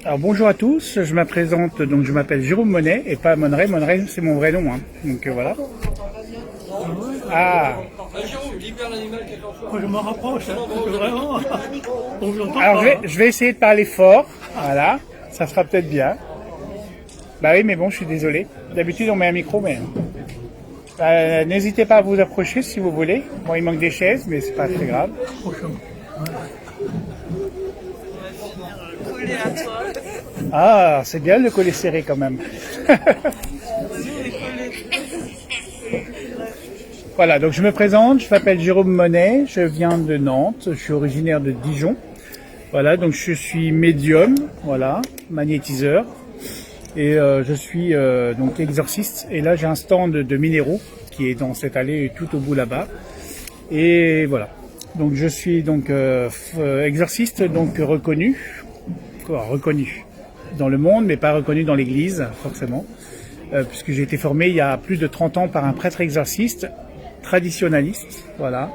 Alors bonjour à tous, je me présente, donc je m'appelle Jérôme Monnet et pas Monneray. Monneray c'est mon vrai nom, hein. Donc voilà. Ah. Jérôme, libère l'animal quelque chose. Moi, je m'en rapproche, hein, parce que vraiment, on vous entend Alors pas. je vais essayer de parler fort, voilà, ça sera peut-être bien. Bah oui, mais bon, je suis désolé. D'habitude on met un micro, mais n'hésitez pas à vous approcher si vous voulez. Bon, il manque des chaises, mais c'est pas très grave. Collé à toi. Ah, c'est bien le collet serré quand même. Voilà, donc je me présente, je m'appelle Jérôme Monnet, je viens de Nantes, je suis originaire de Dijon. Voilà, donc je suis médium, voilà, magnétiseur. Et je suis donc exorciste. Et là j'ai un stand de minéraux qui est dans cette allée tout au bout là-bas. Et voilà. Donc je suis donc exorciste, donc reconnu dans le monde, mais pas reconnu dans l'église, forcément. Puisque j'ai été formé il y a plus de 30 ans par un prêtre exorciste, traditionnaliste, voilà.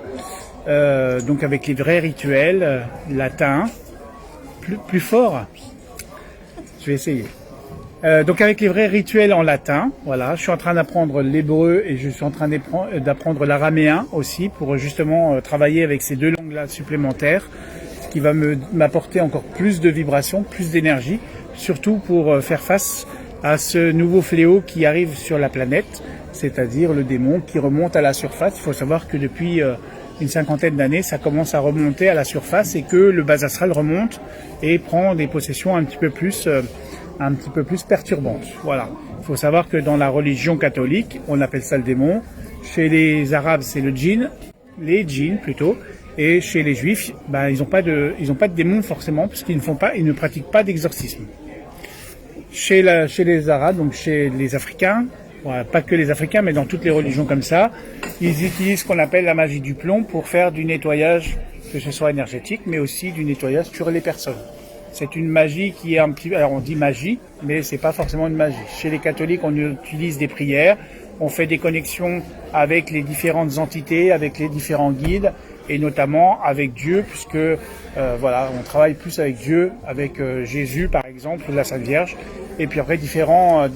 Donc avec les vrais rituels latins, plus fort. Je vais essayer. Donc avec les vrais rituels en latin, voilà, je suis en train d'apprendre l'hébreu et je suis en train d'apprendre l'araméen aussi pour justement travailler avec ces deux langues-là supplémentaires, ce qui va m'apporter encore plus de vibrations, plus d'énergie, surtout pour faire face à ce nouveau fléau qui arrive sur la planète, c'est-à-dire le démon qui remonte à la surface. Il faut savoir que depuis une cinquantaine d'années, ça commence à remonter à la surface et que le bas astral remonte et prend des possessions un petit peu plus perturbantes. Voilà. Il faut savoir que dans la religion catholique, on appelle ça le démon. Chez les Arabes, c'est le djinn, les djinns plutôt. Et chez les Juifs, ils n'ont pas de démon forcément, puisqu'ils ne pratiquent pas d'exorcisme. Chez les Arabes, donc chez les Africains, pas que les Africains, mais dans toutes les religions comme ça, ils utilisent ce qu'on appelle la magie du plomb pour faire du nettoyage, que ce soit énergétique, mais aussi du nettoyage sur les personnes. C'est une magie qui est un petit... Alors on dit magie, mais c'est pas forcément une magie. Chez les catholiques, on utilise des prières, on fait des connexions avec les différentes entités, avec les différents guides, et notamment avec Dieu, puisque on travaille plus avec Dieu, avec Jésus par exemple, la Sainte Vierge, et puis après différents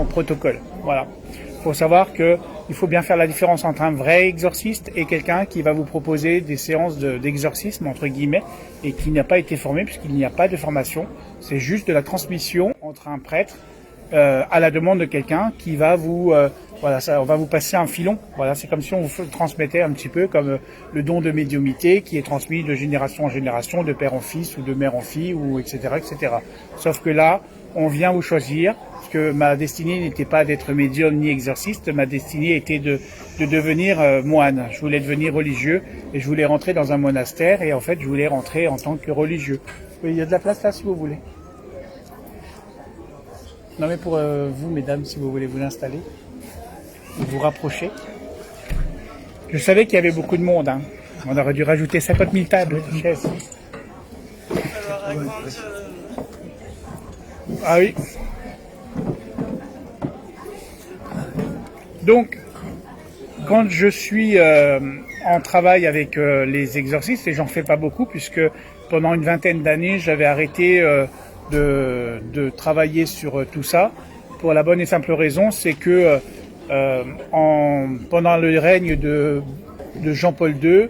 protocoles. Voilà. Il faut savoir que il faut bien faire la différence entre un vrai exorciste et quelqu'un qui va vous proposer des séances d'exorcisme entre guillemets et qui n'a pas été formé, puisqu'il n'y a pas de formation. C'est juste de la transmission entre un prêtre à la demande de quelqu'un qui va vous on va vous passer un filon. Voilà, c'est comme si on vous transmettait un petit peu comme le don de médiumnité qui est transmis de génération en génération, de père en fils ou de mère en fille, ou etc., etc. Sauf que là, on vient vous choisir, parce que ma destinée n'était pas d'être médium ni exorciste, ma destinée était de devenir moine. Je voulais devenir religieux et je voulais rentrer dans un monastère et en fait je voulais rentrer en tant que religieux. Oui, il y a de la place là si vous voulez. Non mais pour vous mesdames, si vous voulez vous installer, vous rapprocher. Je savais qu'il y avait beaucoup de monde, hein. On aurait dû rajouter 50 000 tables, chaises. Ah oui. Donc, quand je suis en travail avec les exorcistes, et j'en fais pas beaucoup, puisque pendant une vingtaine d'années, j'avais arrêté de travailler sur tout ça, pour la bonne et simple raison, c'est que pendant le règne de Jean-Paul II,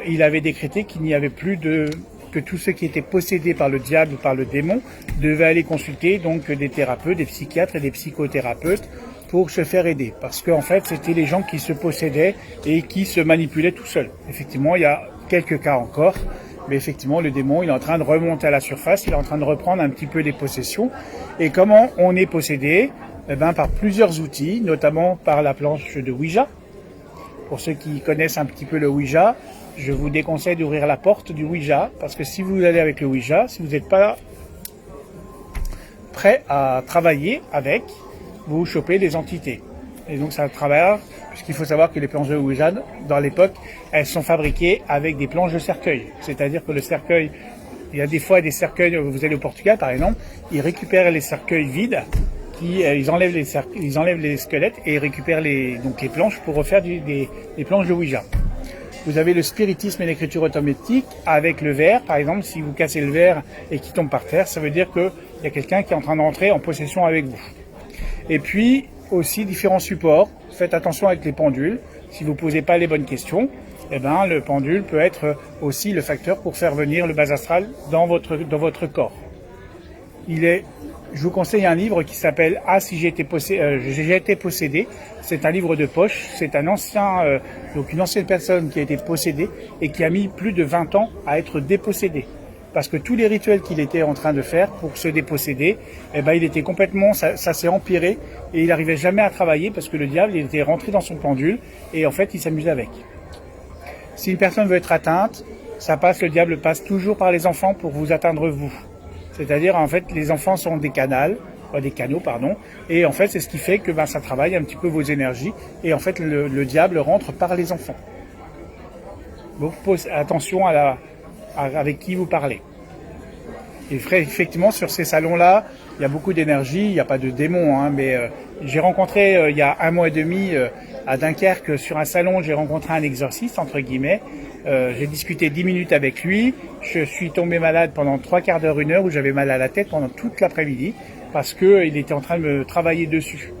il avait décrété qu'il n'y avait plus que tous ceux qui étaient possédés par le diable ou par le démon devaient aller consulter donc des thérapeutes, des psychiatres et des psychothérapeutes pour se faire aider. Parce qu'en fait, c'était les gens qui se possédaient et qui se manipulaient tout seuls. Effectivement, il y a quelques cas encore, mais effectivement, le démon, il est en train de remonter à la surface, il est en train de reprendre un petit peu les possessions. Et comment on est possédé ? Par plusieurs outils, notamment par la planche de Ouija. Pour ceux qui connaissent un petit peu le Ouija, je vous déconseille d'ouvrir la porte du Ouija, parce que si vous allez avec le Ouija, si vous n'êtes pas prêt à travailler avec, vous chopez des entités. Et donc ça travaille, puisqu'il faut savoir que les planches de Ouija, dans l'époque, elles sont fabriquées avec des planches de cercueil. C'est-à-dire que le cercueil, il y a des fois des cercueils, vous allez au Portugal par exemple, ils récupèrent les cercueils vides, ils enlèvent les squelettes et ils récupèrent les planches pour refaire des planches de Ouija. Vous avez le spiritisme et l'écriture automatique avec le verre. Par exemple, si vous cassez le verre et qu'il tombe par terre, ça veut dire qu'il y a quelqu'un qui est en train d'entrer en possession avec vous. Et puis, aussi différents supports. Faites attention avec les pendules. Si vous ne posez pas les bonnes questions, eh ben, le pendule peut être aussi le facteur pour faire venir le bas astral dans votre corps. Je vous conseille un livre qui s'appelle « Ah, si j'ai été possédé ». C'est un livre de poche. C'est une ancienne personne qui a été possédée et qui a mis plus de 20 ans à être dépossédée. Parce que tous les rituels qu'il était en train de faire pour se déposséder, eh ben, il était complètement, ça s'est empiré et il n'arrivait jamais à travailler parce que le diable, il était rentré dans son pendule et en fait, il s'amusait avec. Si une personne veut être atteinte, le diable passe toujours par les enfants pour vous atteindre vous. C'est-à-dire, en fait, les enfants sont des canaux, et en fait, c'est ce qui fait que ça travaille un petit peu vos énergies, et en fait, le diable rentre par les enfants. Donc, attention avec qui vous parlez. Et effectivement, sur ces salons-là, il y a beaucoup d'énergie, il n'y a pas de démons, mais j'ai rencontré, il y a 1 mois et demi, à Dunkerque, sur un salon, j'ai rencontré un exorciste, entre guillemets. J'ai discuté 10 minutes avec lui. Je suis tombé malade pendant 3/4 d'heure, 1 heure, où j'avais mal à la tête pendant toute l'après-midi, parce qu'il était en train de me travailler dessus.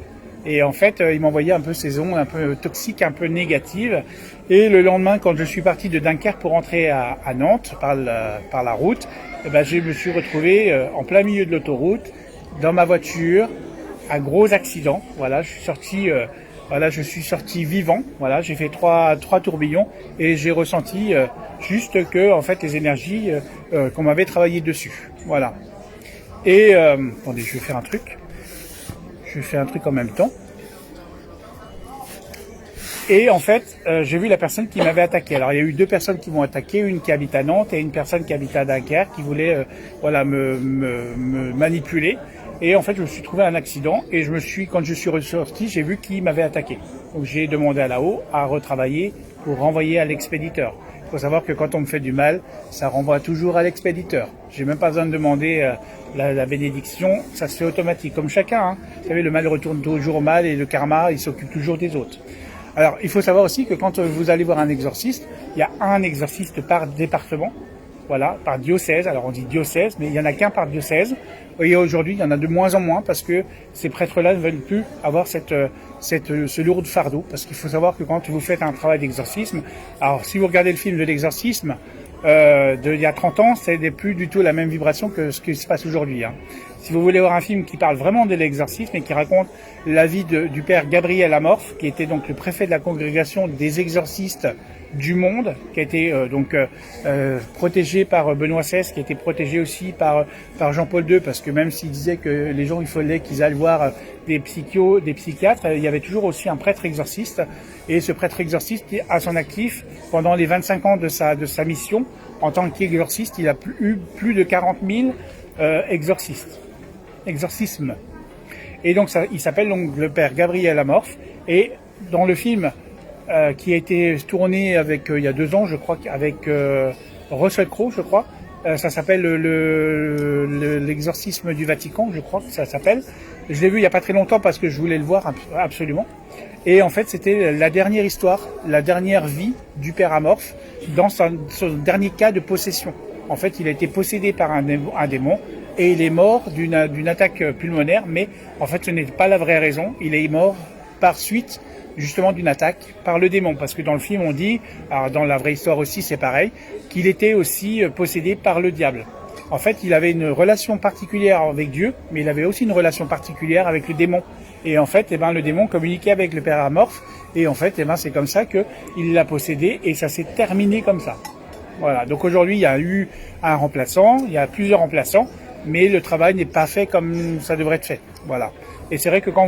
Et en fait, il m'envoyait un peu ces ondes un peu toxiques, un peu négatives. Et le lendemain, quand je suis parti de Dunkerque pour rentrer à Nantes par la route, je me suis retrouvé en plein milieu de l'autoroute, dans ma voiture, un gros accident. Voilà, je suis sorti vivant. Voilà, j'ai fait trois tourbillons et j'ai ressenti juste que, en fait, les énergies qu'on m'avait travaillé dessus. Voilà. Et attendez, je vais faire un truc. Je fais un truc en même temps. Et en fait, j'ai vu la personne qui m'avait attaqué. Alors, il y a eu 2 personnes qui m'ont attaqué, une qui habite à Nantes et une personne qui habite à Dunkerque, qui voulait me manipuler. Et en fait, je me suis trouvé un accident et quand je suis ressorti, j'ai vu qui m'avait attaqué. Donc, j'ai demandé à là-haut à retravailler pour renvoyer à l'expéditeur. Il faut savoir que quand on me fait du mal, ça renvoie toujours à l'expéditeur. J'ai même pas besoin de demander la bénédiction, ça se fait automatique, comme chacun. Vous savez, le mal retourne toujours au mal et le karma, il s'occupe toujours des autres. Alors, il faut savoir aussi que quand vous allez voir un exorciste, il y a un exorciste par département, voilà, par diocèse. Alors, on dit diocèse, mais il n'y en a qu'un par diocèse. Et aujourd'hui, il y en a de moins en moins parce que ces prêtres-là ne veulent plus avoir ce lourd fardeau. Parce qu'il faut savoir que quand vous faites un travail d'exorcisme, alors si vous regardez le film de l'exorcisme d'il y a 30 ans, c'est plus du tout la même vibration que ce qui se passe aujourd'hui. Si vous voulez voir un film qui parle vraiment de l'exorcisme et qui raconte la vie du père Gabriel Amorphe, qui était donc le préfet de la congrégation des exorcistes du monde, qui a été protégé par Benoît XVI, qui a été protégé aussi par Jean-Paul II, parce que même s'il disait que les gens, il fallait qu'ils aillent voir des psychiatres, il y avait toujours aussi un prêtre exorciste, et ce prêtre exorciste a son actif pendant les 25 ans de sa mission. En tant qu'exorciste, il a eu plus de 40 000 exorcismes. Et donc il s'appelle donc le père Gabriel Amorphe, et dans le film qui a été tourné il y a 2 ans, je crois, avec Russell Crowe, je crois. Ça s'appelle l'exorcisme du Vatican, je crois que ça s'appelle. Je l'ai vu il y a pas très longtemps parce que je voulais le voir absolument. Et en fait, c'était la dernière histoire, la dernière vie du père Amorphe dans son dernier cas de possession. En fait, il a été possédé par un démon et il est mort d'une attaque pulmonaire, mais en fait, ce n'est pas la vraie raison. Il est mort par suite justement d'une attaque par le démon, parce que dans le film on dit, alors dans la vraie histoire aussi c'est pareil, qu'il était aussi possédé par le diable. En fait, il avait une relation particulière avec Dieu, mais il avait aussi une relation particulière avec le démon. Et en fait, le démon communiquait avec le père Amorphe, et en fait, c'est comme ça que il l'a possédé, et ça s'est terminé comme ça. Voilà. Donc aujourd'hui, il y a eu un remplaçant, il y a plusieurs remplaçants, mais le travail n'est pas fait comme ça devrait être fait. Voilà. Et c'est vrai que quand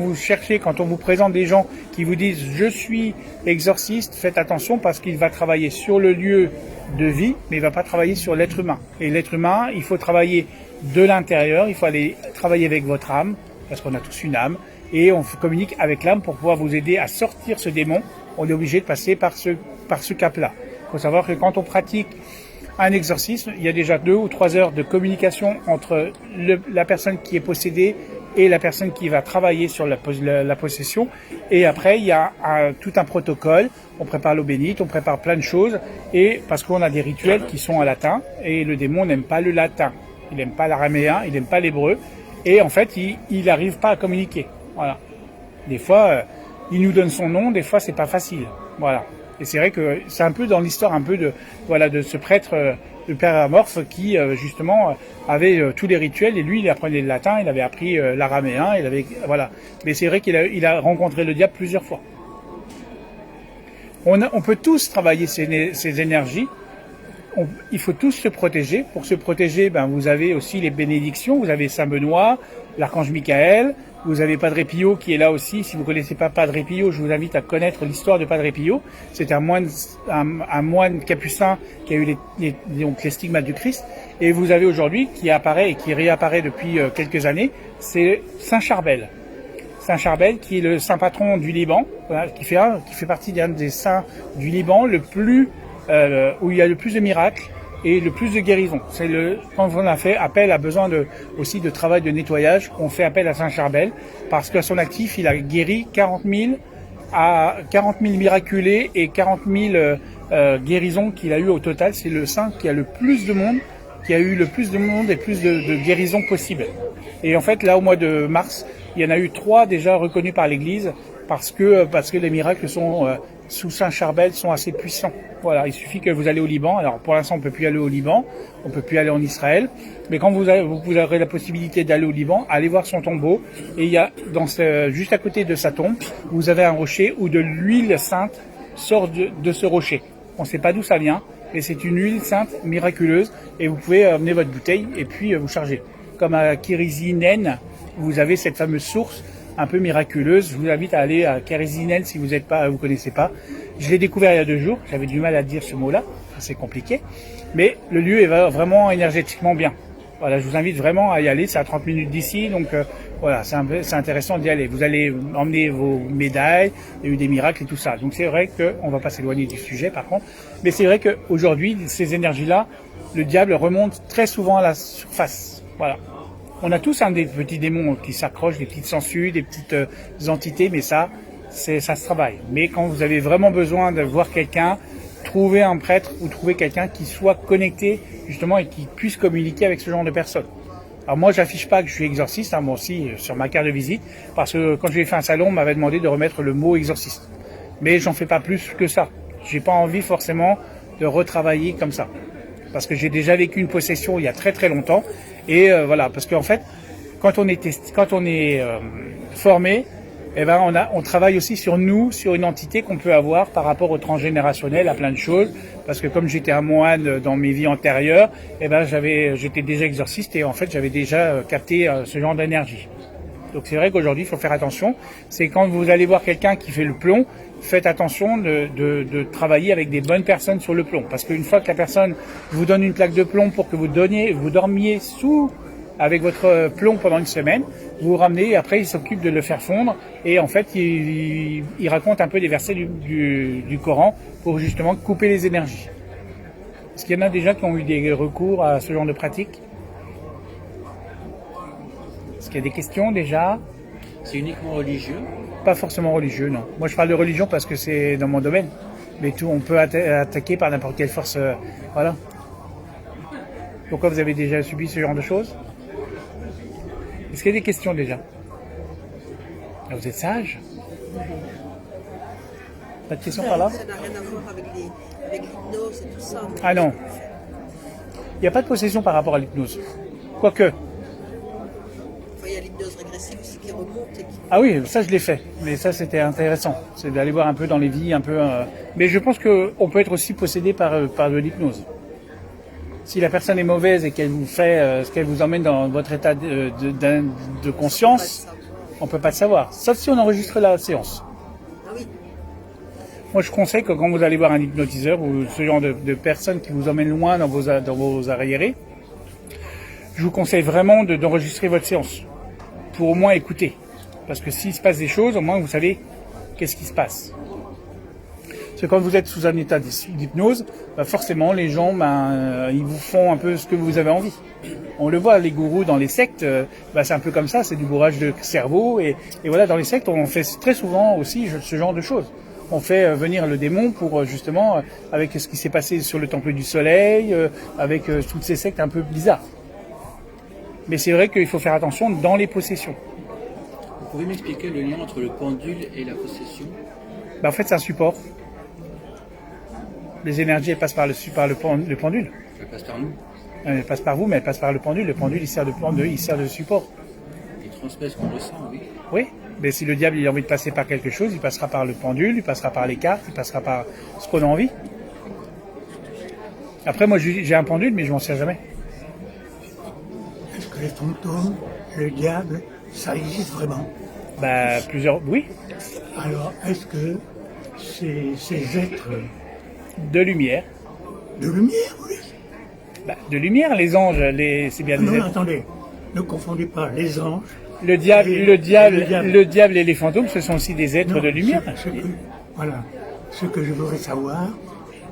on vous présente des gens qui vous disent « je suis exorciste », faites attention parce qu'il va travailler sur le lieu de vie, mais il va pas travailler sur l'être humain. Et l'être humain, il faut travailler de l'intérieur, il faut aller travailler avec votre âme, parce qu'on a tous une âme, et on communique avec l'âme pour pouvoir vous aider à sortir ce démon. On est obligé de passer par ce cap-là. Il faut savoir que quand on pratique un exorcisme, il y a déjà 2 ou 3 heures de communication entre la personne qui est possédée et la personne qui va travailler sur la possession. Et après, il y a tout un protocole. On prépare l'eau bénite, on prépare plein de choses. Et parce qu'on a des rituels qui sont en latin. Et le démon n'aime pas le latin. Il n'aime pas l'araméen, il n'aime pas l'hébreu. Et en fait, il n'arrive pas à communiquer. Voilà. Des fois, il nous donne son nom. Des fois, c'est pas facile. Voilà. Et c'est vrai que c'est un peu dans l'histoire de ce prêtre, le père Amorphe, qui justement avait tous les rituels, et lui il apprenait le latin, il avait appris l'araméen, voilà. Mais c'est vrai qu'il a rencontré le diable plusieurs fois. On peut tous travailler ces énergies. Il faut tous se protéger. Pour se protéger, vous avez aussi les bénédictions. Vous avez Saint Benoît, l'archange Michael. Vous avez Padre Pio qui est là aussi. Si vous connaissez pas Padre Pio, je vous invite à connaître l'histoire de Padre Pio. C'est un moine capucin qui a eu les stigmates du Christ. Et vous avez aujourd'hui qui apparaît et qui réapparaît depuis quelques années, c'est Saint Charbel. Saint Charbel qui est le saint patron du Liban, voilà, qui fait partie d'un des saints du Liban où il y a le plus de miracles et le plus de guérison. Quand on a fait appel à besoin aussi de travail de nettoyage, on fait appel à Saint Charbel parce qu'à son actif, il a guéri 40 000 miraculés et 40 000 guérisons qu'il a eu au total. C'est le saint qui a le plus de monde, qui a eu le plus de monde et plus de guérisons possibles. Et en fait, là, au mois de mars, il y en a eu 3 déjà reconnus par l'Église parce que les miracles sous Saint Charbel sont assez puissants. Voilà, il suffit que vous allez au Liban. Alors pour l'instant, on peut plus aller au Liban, on peut plus aller en Israël, mais quand vous aurez la possibilité d'aller au Liban, allez voir son tombeau. Et il y a juste à côté de sa tombe, vous avez un rocher où de l'huile sainte sort de ce rocher. On ne sait pas d'où ça vient, mais c'est une huile sainte miraculeuse et vous pouvez amener votre bouteille et puis vous charger. Comme à Kérizinen, vous avez cette fameuse source un peu miraculeuse. Je vous invite à aller à Kérizinen si vous connaissez pas. Je l'ai découvert il y a 2 jours. J'avais du mal à dire ce mot-là. C'est compliqué. Mais le lieu est vraiment énergétiquement bien. Voilà, je vous invite vraiment à y aller. C'est à 30 minutes d'ici. Donc, voilà, c'est intéressant d'y aller. Vous allez emmener vos médailles. Il y a eu des miracles et tout ça. Donc, c'est vrai qu'on va pas s'éloigner du sujet, par contre. Mais c'est vrai qu'aujourd'hui, ces énergies-là, le diable remonte très souvent à la surface. Voilà. On a tous des petits démons qui s'accrochent, des petites sangsues, des petites entités, mais ça se travaille. Mais quand vous avez vraiment besoin de voir quelqu'un, trouvez un prêtre ou trouvez quelqu'un qui soit connecté justement et qui puisse communiquer avec ce genre de personnes. Alors moi, j'affiche pas que je suis exorciste, moi aussi, sur ma carte de visite, parce que quand j'ai fait un salon, on m'avait demandé de remettre le mot exorciste. Mais j'en fais pas plus que ça. J'ai pas envie forcément de retravailler comme ça. Parce que j'ai déjà vécu une possession il y a très très longtemps. Et voilà, parce qu'en fait, quand on est formé, on travaille aussi sur une entité qu'on peut avoir par rapport au transgénérationnel, à plein de choses. Parce que comme j'étais un moine dans mes vies antérieures, j'étais déjà exorciste et en fait j'avais déjà capté ce genre d'énergie. Donc c'est vrai qu'aujourd'hui il faut faire attention. C'est quand vous allez voir quelqu'un qui fait le plomb, faites attention de travailler avec des bonnes personnes sur le plomb. Parce qu'une fois que la personne vous donne une plaque de plomb pour que vous dormiez avec votre plomb pendant une semaine, vous ramenez et après il s'occupe de le faire fondre. Et en fait, il raconte un peu des versets du Coran pour justement couper les énergies. Est-ce qu'il y en a déjà qui ont eu des recours à ce genre de pratique? Est-ce qu'il y a des questions déjà? C'est uniquement religieux? Pas forcément religieux, non. Moi, je parle de religion parce que c'est dans mon domaine. Mais on peut attaquer par n'importe quelle force. Voilà. Pourquoi vous avez déjà subi ce genre de choses? Est-ce qu'il y a des questions déjà? Vous êtes sage? Pas de questions par là? Ça n'a rien à voir avec l'hypnose et tout ça. Mais... Ah non. Il n'y a pas de possession par rapport à l'hypnose. Quoique. Enfin, il y a l'hypnose régressive aussi qui remonte. Et qui... Ah oui, ça je l'ai fait. Mais ça c'était intéressant. C'est d'aller voir un peu dans les vies, un peu. Mais je pense qu'on peut être aussi possédé par de l'hypnose. Si la personne est mauvaise et qu'elle vous fait, qu'elle vous emmène dans votre état de conscience, on peut pas le savoir. Sauf si on enregistre la séance. Ah oui. Moi, je conseille que quand vous allez voir un hypnotiseur ou ce genre de personnes qui vous emmènent loin dans vos arriérés, je vous conseille vraiment d'enregistrer votre séance pour au moins écouter. Parce que s'il se passe des choses, au moins vous savez qu'est-ce qui se passe. que quand vous êtes sous un état d'hypnose, bah forcément les gens, ils vous font un peu ce que vous avez envie. On le voit, les gourous dans les sectes, c'est un peu comme ça, c'est du bourrage de cerveau. Et voilà, dans les sectes, on fait très souvent aussi ce genre de choses. On fait venir le démon pour justement, avec ce qui s'est passé sur le Temple du Soleil, avec toutes ces sectes un peu bizarres. Mais c'est vrai qu'il faut faire attention dans les possessions. Vous pouvez m'expliquer le lien entre le pendule et la possession? En fait, c'est un support. Les énergies, elles passent par le pendule. Elle passe par nous. Elle passe par vous, mais elle passe par le pendule. Le pendule, il sert de support. Il transmet ce qu'on ressent, oui. Oui, mais si le diable il a envie de passer par quelque chose, il passera par le pendule, il passera par les cartes, il passera par ce qu'on a envie. Après, moi, j'ai un pendule, mais je m'en sers jamais. Est-ce que les fantômes, le diable, ça existe vraiment? Oui. Alors, est-ce que ces êtres De lumière. de lumière, oui? De lumière, les anges, c'est bien des Non, êtres. attendez, ne confondez pas les anges. Le diable, Et le diable, le diable. le diable et les fantômes, ce sont aussi des êtres Non, de lumière. Voilà. Ce que je voudrais savoir,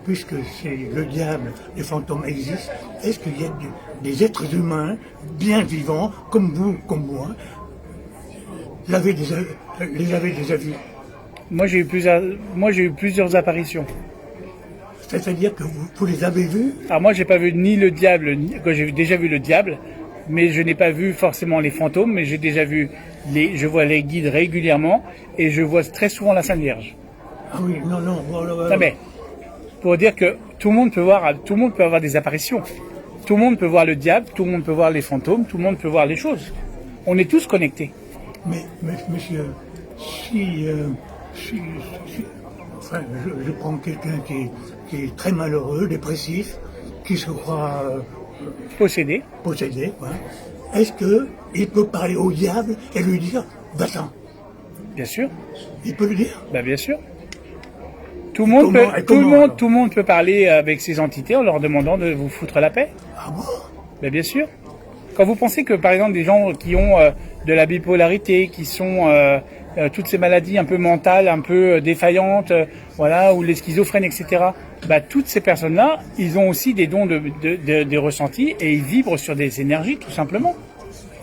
puisque c'est le diable, les fantômes existent, est-ce qu'il y a des êtres humains bien vivants, comme vous, comme moi, les avez déjà vus? Moi, j'ai eu plusieurs apparitions. C'est-à-dire que vous les avez vus? Alors moi, j'ai pas vu ni le diable, j'ai déjà vu le diable, mais je n'ai pas vu forcément les fantômes, mais j'ai déjà vu je vois les guides régulièrement et je vois très souvent la Sainte Vierge. Ah oui, non. Non, mais pour dire que tout le monde peut avoir des apparitions. Tout le monde peut voir le diable, tout le monde peut voir les fantômes, tout le monde peut voir les choses. On est tous connectés. Mais monsieur, enfin, je prends quelqu'un qui est très malheureux, dépressif, qui se croit Possédés. possédé, ouais. Est-ce qu'il peut parler au diable et lui dire va-t'en? Bien sûr. Il peut le dire? Bien sûr. Tout le monde Comment, tout le monde peut parler avec ces entités en leur demandant de vous foutre la paix. Ah bon? Bien sûr. Quand vous pensez que, par exemple, des gens qui ont de la bipolarité, qui sont toutes ces maladies un peu mentales, un peu défaillantes, ou les schizophrènes, etc., toutes ces personnes-là, ils ont aussi des dons de ressentis et ils vibrent sur des énergies, tout simplement.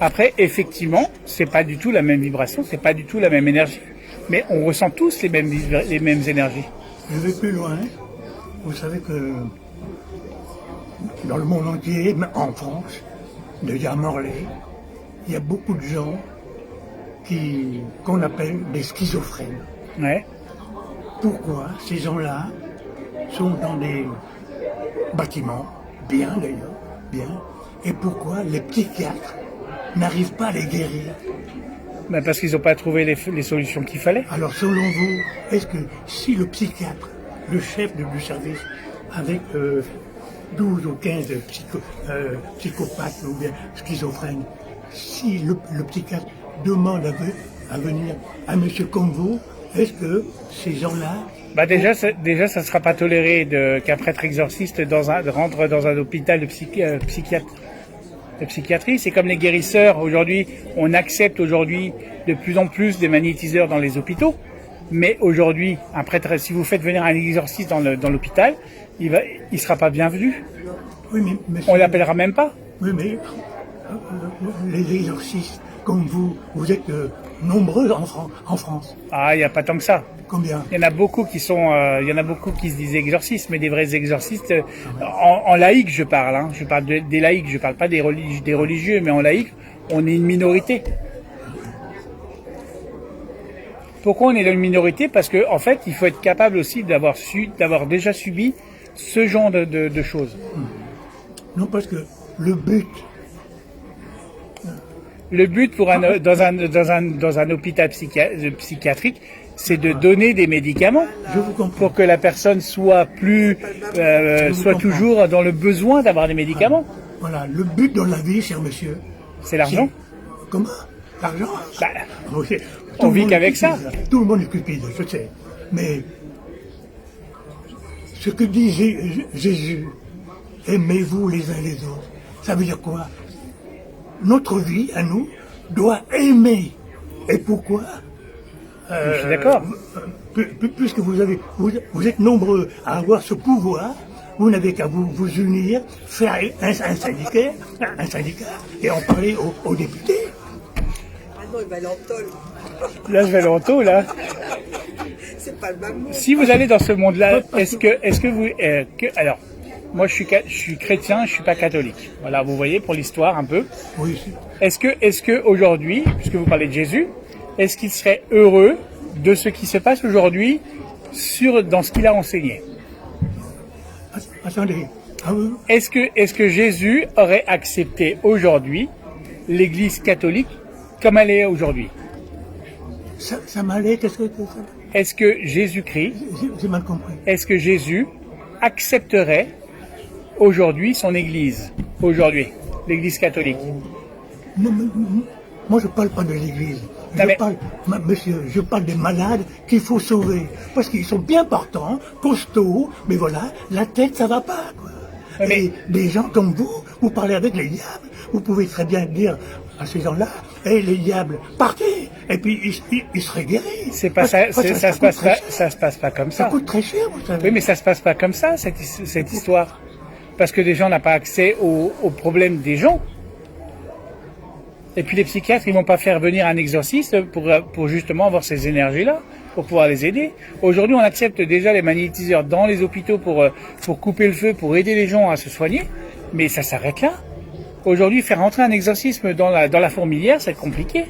Après, effectivement, c'est pas du tout la même vibration, c'est pas du tout la même énergie. Mais on ressent tous les mêmes énergies. Je vais plus loin. Vous savez que dans le monde entier, mais en France, de Morlaix, il y a beaucoup de gens qu'on appelle des schizophrènes. Ouais. Pourquoi ces gens-là sont dans des bâtiments, bien d'ailleurs, bien, et pourquoi les psychiatres n'arrivent pas à les guérir? Parce qu'ils n'ont pas trouvé les solutions qu'il fallait. Alors selon vous, est-ce que si le psychiatre, le chef du service, avec 12 ou 15 psychopathes ou bien schizophrènes, si le psychiatre demande à venir à monsieur comme vous, est-ce que ces gens-là... Déjà, ça ne sera pas toléré qu'un prêtre exorciste rentre dans un hôpital de psychiatrie. C'est comme les guérisseurs. Aujourd'hui, on accepte de plus en plus des magnétiseurs dans les hôpitaux. Mais aujourd'hui, un prêtre, si vous faites venir un exorciste dans l'hôpital, il sera pas bienvenu. Oui, mais on l'appellera même pas. Oui, mais les exorcistes, comme vous êtes nombreux en France. Ah, il n'y a pas tant que ça. Combien? Il y en a beaucoup qui se disent exorcistes, mais des vrais exorcistes, en laïque je parle, hein. Je parle des laïcs, je parle pas des religieux, mais en laïque, on est une minorité. Pourquoi on est dans une minorité? Parce que, en fait, il faut être capable aussi d'avoir déjà subi ce genre de choses. Non, parce que le but dans un hôpital psychiatrique, c'est de donner des médicaments pour que la personne soit toujours dans le besoin d'avoir des médicaments. Voilà, le but dans la vie, cher monsieur. C'est l'argent. Comment? L'argent? On vit qu'avec ça. Tout le monde est cupide, je sais. Mais ce que dit Jésus, aimez-vous les uns les autres, ça veut dire quoi? Notre vie, à nous, doit aimer. Et pourquoi? Je suis d'accord. puisque vous êtes nombreux à avoir ce pouvoir, vous n'avez qu'à vous unir, faire un syndicat, et en parler aux députés. Ah non, il va aller en tôle. Là, je vais aller en taux, là. C'est pas le même mot. Si vous allez dans ce monde-là, est-ce que vous, alors, moi, je suis chrétien, je suis pas catholique. Voilà, vous voyez, pour l'histoire, un peu. Oui, Est-ce que aujourd'hui, puisque vous parlez de Jésus, est-ce qu'il serait heureux de ce qui se passe aujourd'hui dans ce qu'il a enseigné? attendez. Ah oui. Est-ce que Jésus aurait accepté aujourd'hui l'Église catholique comme elle est aujourd'hui? Ça m'allait, qu'est-ce que Est-ce que Jésus-Christ, j'ai mal compris. est-ce que Jésus accepterait aujourd'hui son Église, aujourd'hui, l'Église catholique? Non, moi, je parle pas de l'Église. Monsieur, je parle des malades qu'il faut sauver. Parce qu'ils sont bien portants, costauds, mais voilà, la tête, ça va pas, quoi. Mais- Et des gens comme vous parlez avec les diables. Vous pouvez très bien dire à ces gens-là, les diables, partez! Et puis, ils seraient guéris. C'est pas Parce- ça, parce que ça se coûte passe très pas, cher. ça se passe pas comme Ça ça. coûte très cher, vous savez. Oui, mais ça se passe pas comme ça, cette histoire. Parce que les gens n'ont pas accès aux problèmes des gens. Et puis les psychiatres, ils vont pas faire venir un exorciste pour justement avoir ces énergies-là, pour pouvoir les aider. Aujourd'hui, on accepte déjà les magnétiseurs dans les hôpitaux pour couper le feu, pour aider les gens à se soigner. Mais ça s'arrête là. Aujourd'hui, faire entrer un exorcisme dans la fourmilière, c'est compliqué.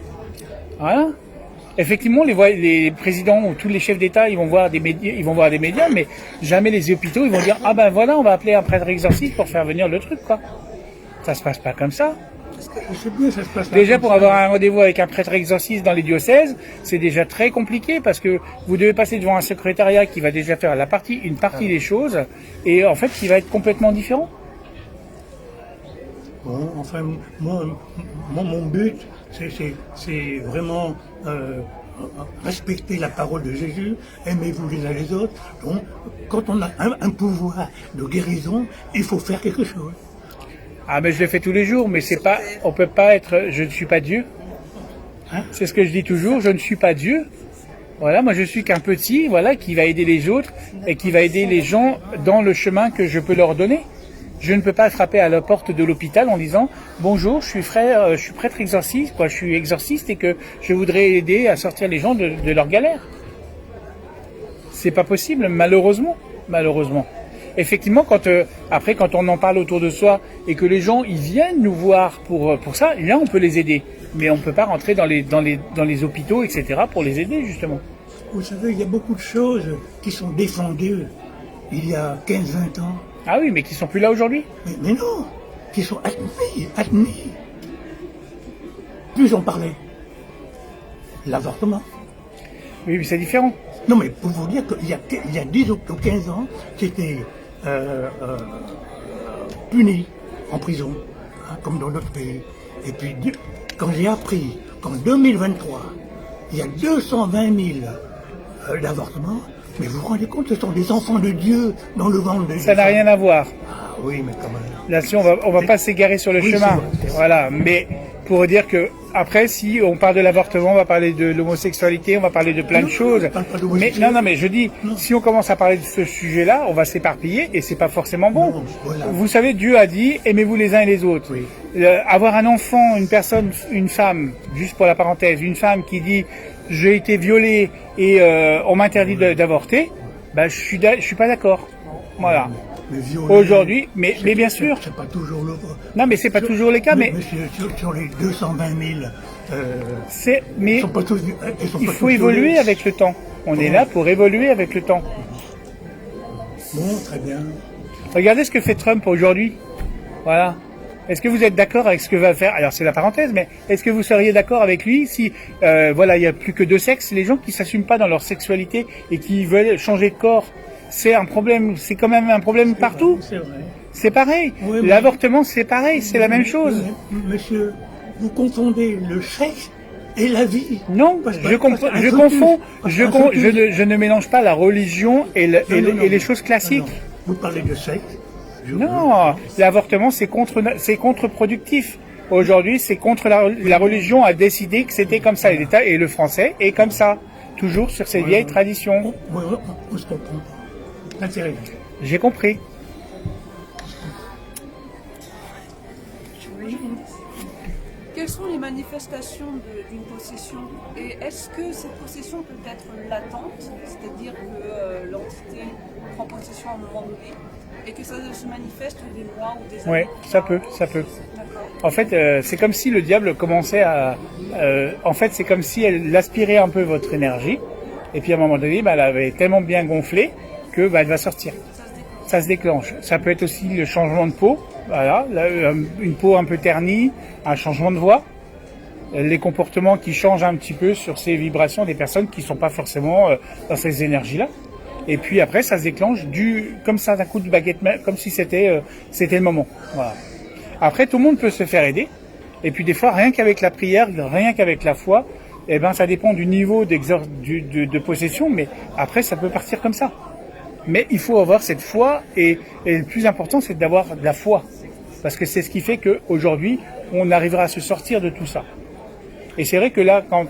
Voilà. Effectivement, les présidents ou tous les chefs d'État, ils vont voir des médias, mais jamais les hôpitaux, ils vont dire, ah ben voilà, on va appeler un prêtre exorciste pour faire venir le truc, quoi. Ça se passe pas comme ça. Je sais bien, ça se passe Déjà, comme pour ça. avoir un rendez-vous avec un prêtre exorciste dans les diocèses, c'est déjà très compliqué parce que vous devez passer devant un secrétariat qui va déjà faire une partie des choses et en fait, qui va être complètement différent. Bon, enfin, moi, mon but, c'est vraiment respecter la parole de Jésus, aimez-vous les uns les autres. Donc, quand on a un pouvoir de guérison, il faut faire quelque chose. Ah, mais je le fais tous les jours, mais c'est pas, on peut pas être, je ne suis pas Dieu. Hein? C'est ce que je dis toujours, je ne suis pas Dieu. Voilà, moi je suis qu'un petit, voilà, qui va aider les autres et qui va aider les gens dans le chemin que je peux leur donner. Je ne peux pas frapper à la porte de l'hôpital en disant bonjour, je suis prêtre exorciste, je suis exorciste et que je voudrais aider à sortir les gens de leur galère. C'est pas possible, malheureusement. Effectivement, quand on en parle autour de soi et que les gens ils viennent nous voir pour ça, là on peut les aider, mais on peut pas rentrer dans les hôpitaux, etc. pour les aider justement. Vous savez, il y a beaucoup de choses qui sont défendues il y a 15-20 ans. Ah oui, mais qui sont plus là aujourd'hui. Mais non, qui sont admis. Plus on parlait. L'avortement. Oui, mais c'est différent. Non, mais pour vous dire qu'il y a 10 ou 15 ans, c'était puni en prison, hein, comme dans notre pays. Et puis, quand j'ai appris qu'en 2023, il y a 220 000 d'avortements, mais vous vous rendez compte, ce sont des enfants de Dieu dans le ventre de Jésus. Ça n'a rien à voir. Ah oui, mais quand même. Là-dessus, on va pas s'égarer sur le Oui, chemin. c'est vrai. Voilà. Mais pour dire que après, si on parle de l'avortement, on va parler de l'homosexualité, on va parler de plein de choses. on parle pas Mais d'homosexualité. non, mais je dis, si on commence à parler de ce sujet-là, on va s'éparpiller et c'est pas forcément bon. Non, voilà. Vous savez, Dieu a dit, aimez-vous les uns et les autres. Oui. Avoir un enfant, une femme, juste pour la parenthèse, une femme qui dit, j'ai été violée et on m'interdit d'avorter, ben je suis pas d'accord. Voilà. Mais violer, Aujourd'hui, mais bien sûr. C'est pas toujours le. Non, mais c'est pas toujours le cas, mais Monsieur, sur les 220 000, mais ils sont pas tous. Ils sont il pas faut tous évoluer violés. avec le temps. On est là pour évoluer avec le temps. Bon, très bien. Regardez ce que fait Trump aujourd'hui. Voilà. Est-ce que vous êtes d'accord avec ce que va faire? Alors c'est la parenthèse, mais est-ce que vous seriez d'accord avec lui si, voilà, il y a plus que deux sexes, les gens qui s'assument pas dans leur sexualité et qui veulent changer de corps, c'est un problème. C'est quand même un problème partout. C'est vrai. C'est pareil. Oui, mais- L'avortement, c'est pareil, c'est la même chose. Mais, monsieur, vous confondez le sexe et la vie. Non, Parce que- je parce qu'un confonds, fœtus- je, un con- fœtus- je ne, je ne mélange pas la religion et Non, non, les non. choses classiques. Non, non. Vous parlez de sexe. Non, l'avortement c'est contre-productif. Aujourd'hui, c'est contre la religion a décidé que c'était comme ça. Et l'État et le français est comme ça. toujours sur ces vieilles traditions. On se comprend. L'intérêt. J'ai compris. Quelles sont les manifestations d'une possession et est-ce que cette possession peut être latente, c'est-à-dire que l'entité prend possession à un moment donné et que ça se manifeste des mois ou des années? Oui, ça peut. D'accord. En fait, c'est comme si le diable commençait à... en fait, c'est comme si elle aspirait un peu votre énergie et puis à un moment donné, elle avait tellement bien gonflé que elle va sortir. Ça se déclenche. Ça peut être aussi le changement de peau. Voilà, une peau un peu ternie, un changement de voix, les comportements qui changent un petit peu sur ces vibrations des personnes qui sont pas forcément dans ces énergies-là. Et puis après, ça se déclenche comme ça d'un coup de baguette, comme si c'était le moment. Voilà. Après, tout le monde peut se faire aider. Et puis des fois, rien qu'avec la prière, rien qu'avec la foi, ça dépend du niveau de possession, mais après, ça peut partir comme ça. Mais il faut avoir cette foi et le plus important, c'est d'avoir de la foi. Parce que c'est ce qui fait qu'aujourd'hui, on arrivera à se sortir de tout ça. Et c'est vrai que là, quand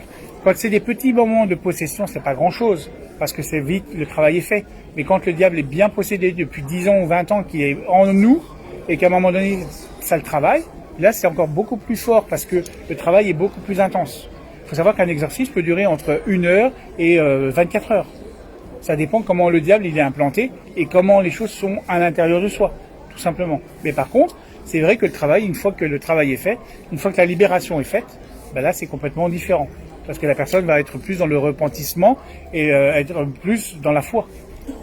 c'est des petits moments de possession, c'est pas grand-chose. Parce que c'est vite, le travail est fait. Mais quand le diable est bien possédé depuis 10 ans ou 20 ans, qui est en nous, et qu'à un moment donné, ça le travaille, là, c'est encore beaucoup plus fort parce que le travail est beaucoup plus intense. Il faut savoir qu'un exercice peut durer entre 1 heure et 24 heures. Ça dépend comment le diable il est implanté et comment les choses sont à l'intérieur de soi, tout simplement. Mais par contre, c'est vrai que le travail, une fois que le travail est fait, une fois que la libération est faite, là c'est complètement différent. Parce que la personne va être plus dans le repentissement et être plus dans la foi.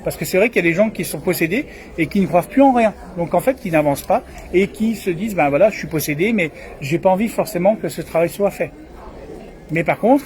Parce que c'est vrai qu'il y a des gens qui sont possédés et qui ne croient plus en rien. Donc en fait, qui n'avancent pas et qui se disent, je suis possédé, mais j'ai pas envie forcément que ce travail soit fait. Mais par contre,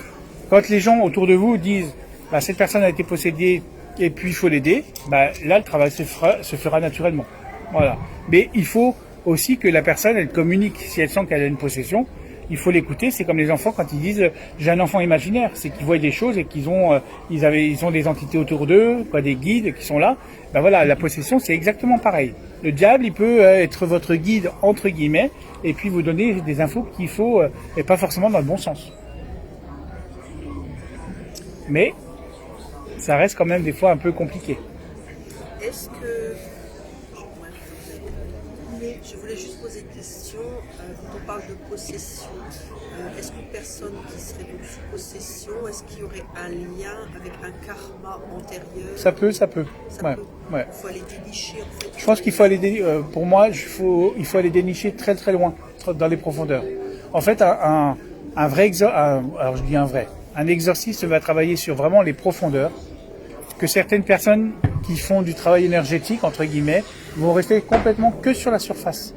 quand les gens autour de vous disent, cette personne a été possédée et puis il faut l'aider, là le travail se fera naturellement. Voilà. Mais il faut aussi que la personne elle communique. Si elle sent qu'elle a une possession, il faut l'écouter. C'est comme les enfants quand ils disent j'ai un enfant imaginaire, c'est qu'ils voient des choses et qu'ils ont ils ont des entités autour d'eux, des guides qui sont là. Voilà, la possession c'est exactement pareil. Le diable il peut être votre guide entre guillemets et puis vous donner des infos qu'il faut et pas forcément dans le bon sens. Mais ça reste quand même des fois un peu compliqué. Est-ce que... Je voulais juste poser une question. Quand on parle de possession, est-ce qu'une personne qui serait donc sous possession, est-ce qu'il y aurait un lien avec un karma antérieur? Ça peut. Ça Ouais. peut. Ouais. Il faut aller dénicher en fait. Je pense qu'il faut aller, pour moi, il faut aller dénicher très très loin, dans les profondeurs. En fait, un vrai alors je dis un exorciste va travailler sur vraiment les profondeurs, que certaines personnes qui font du travail énergétique, entre guillemets, vont rester complètement que sur la surface.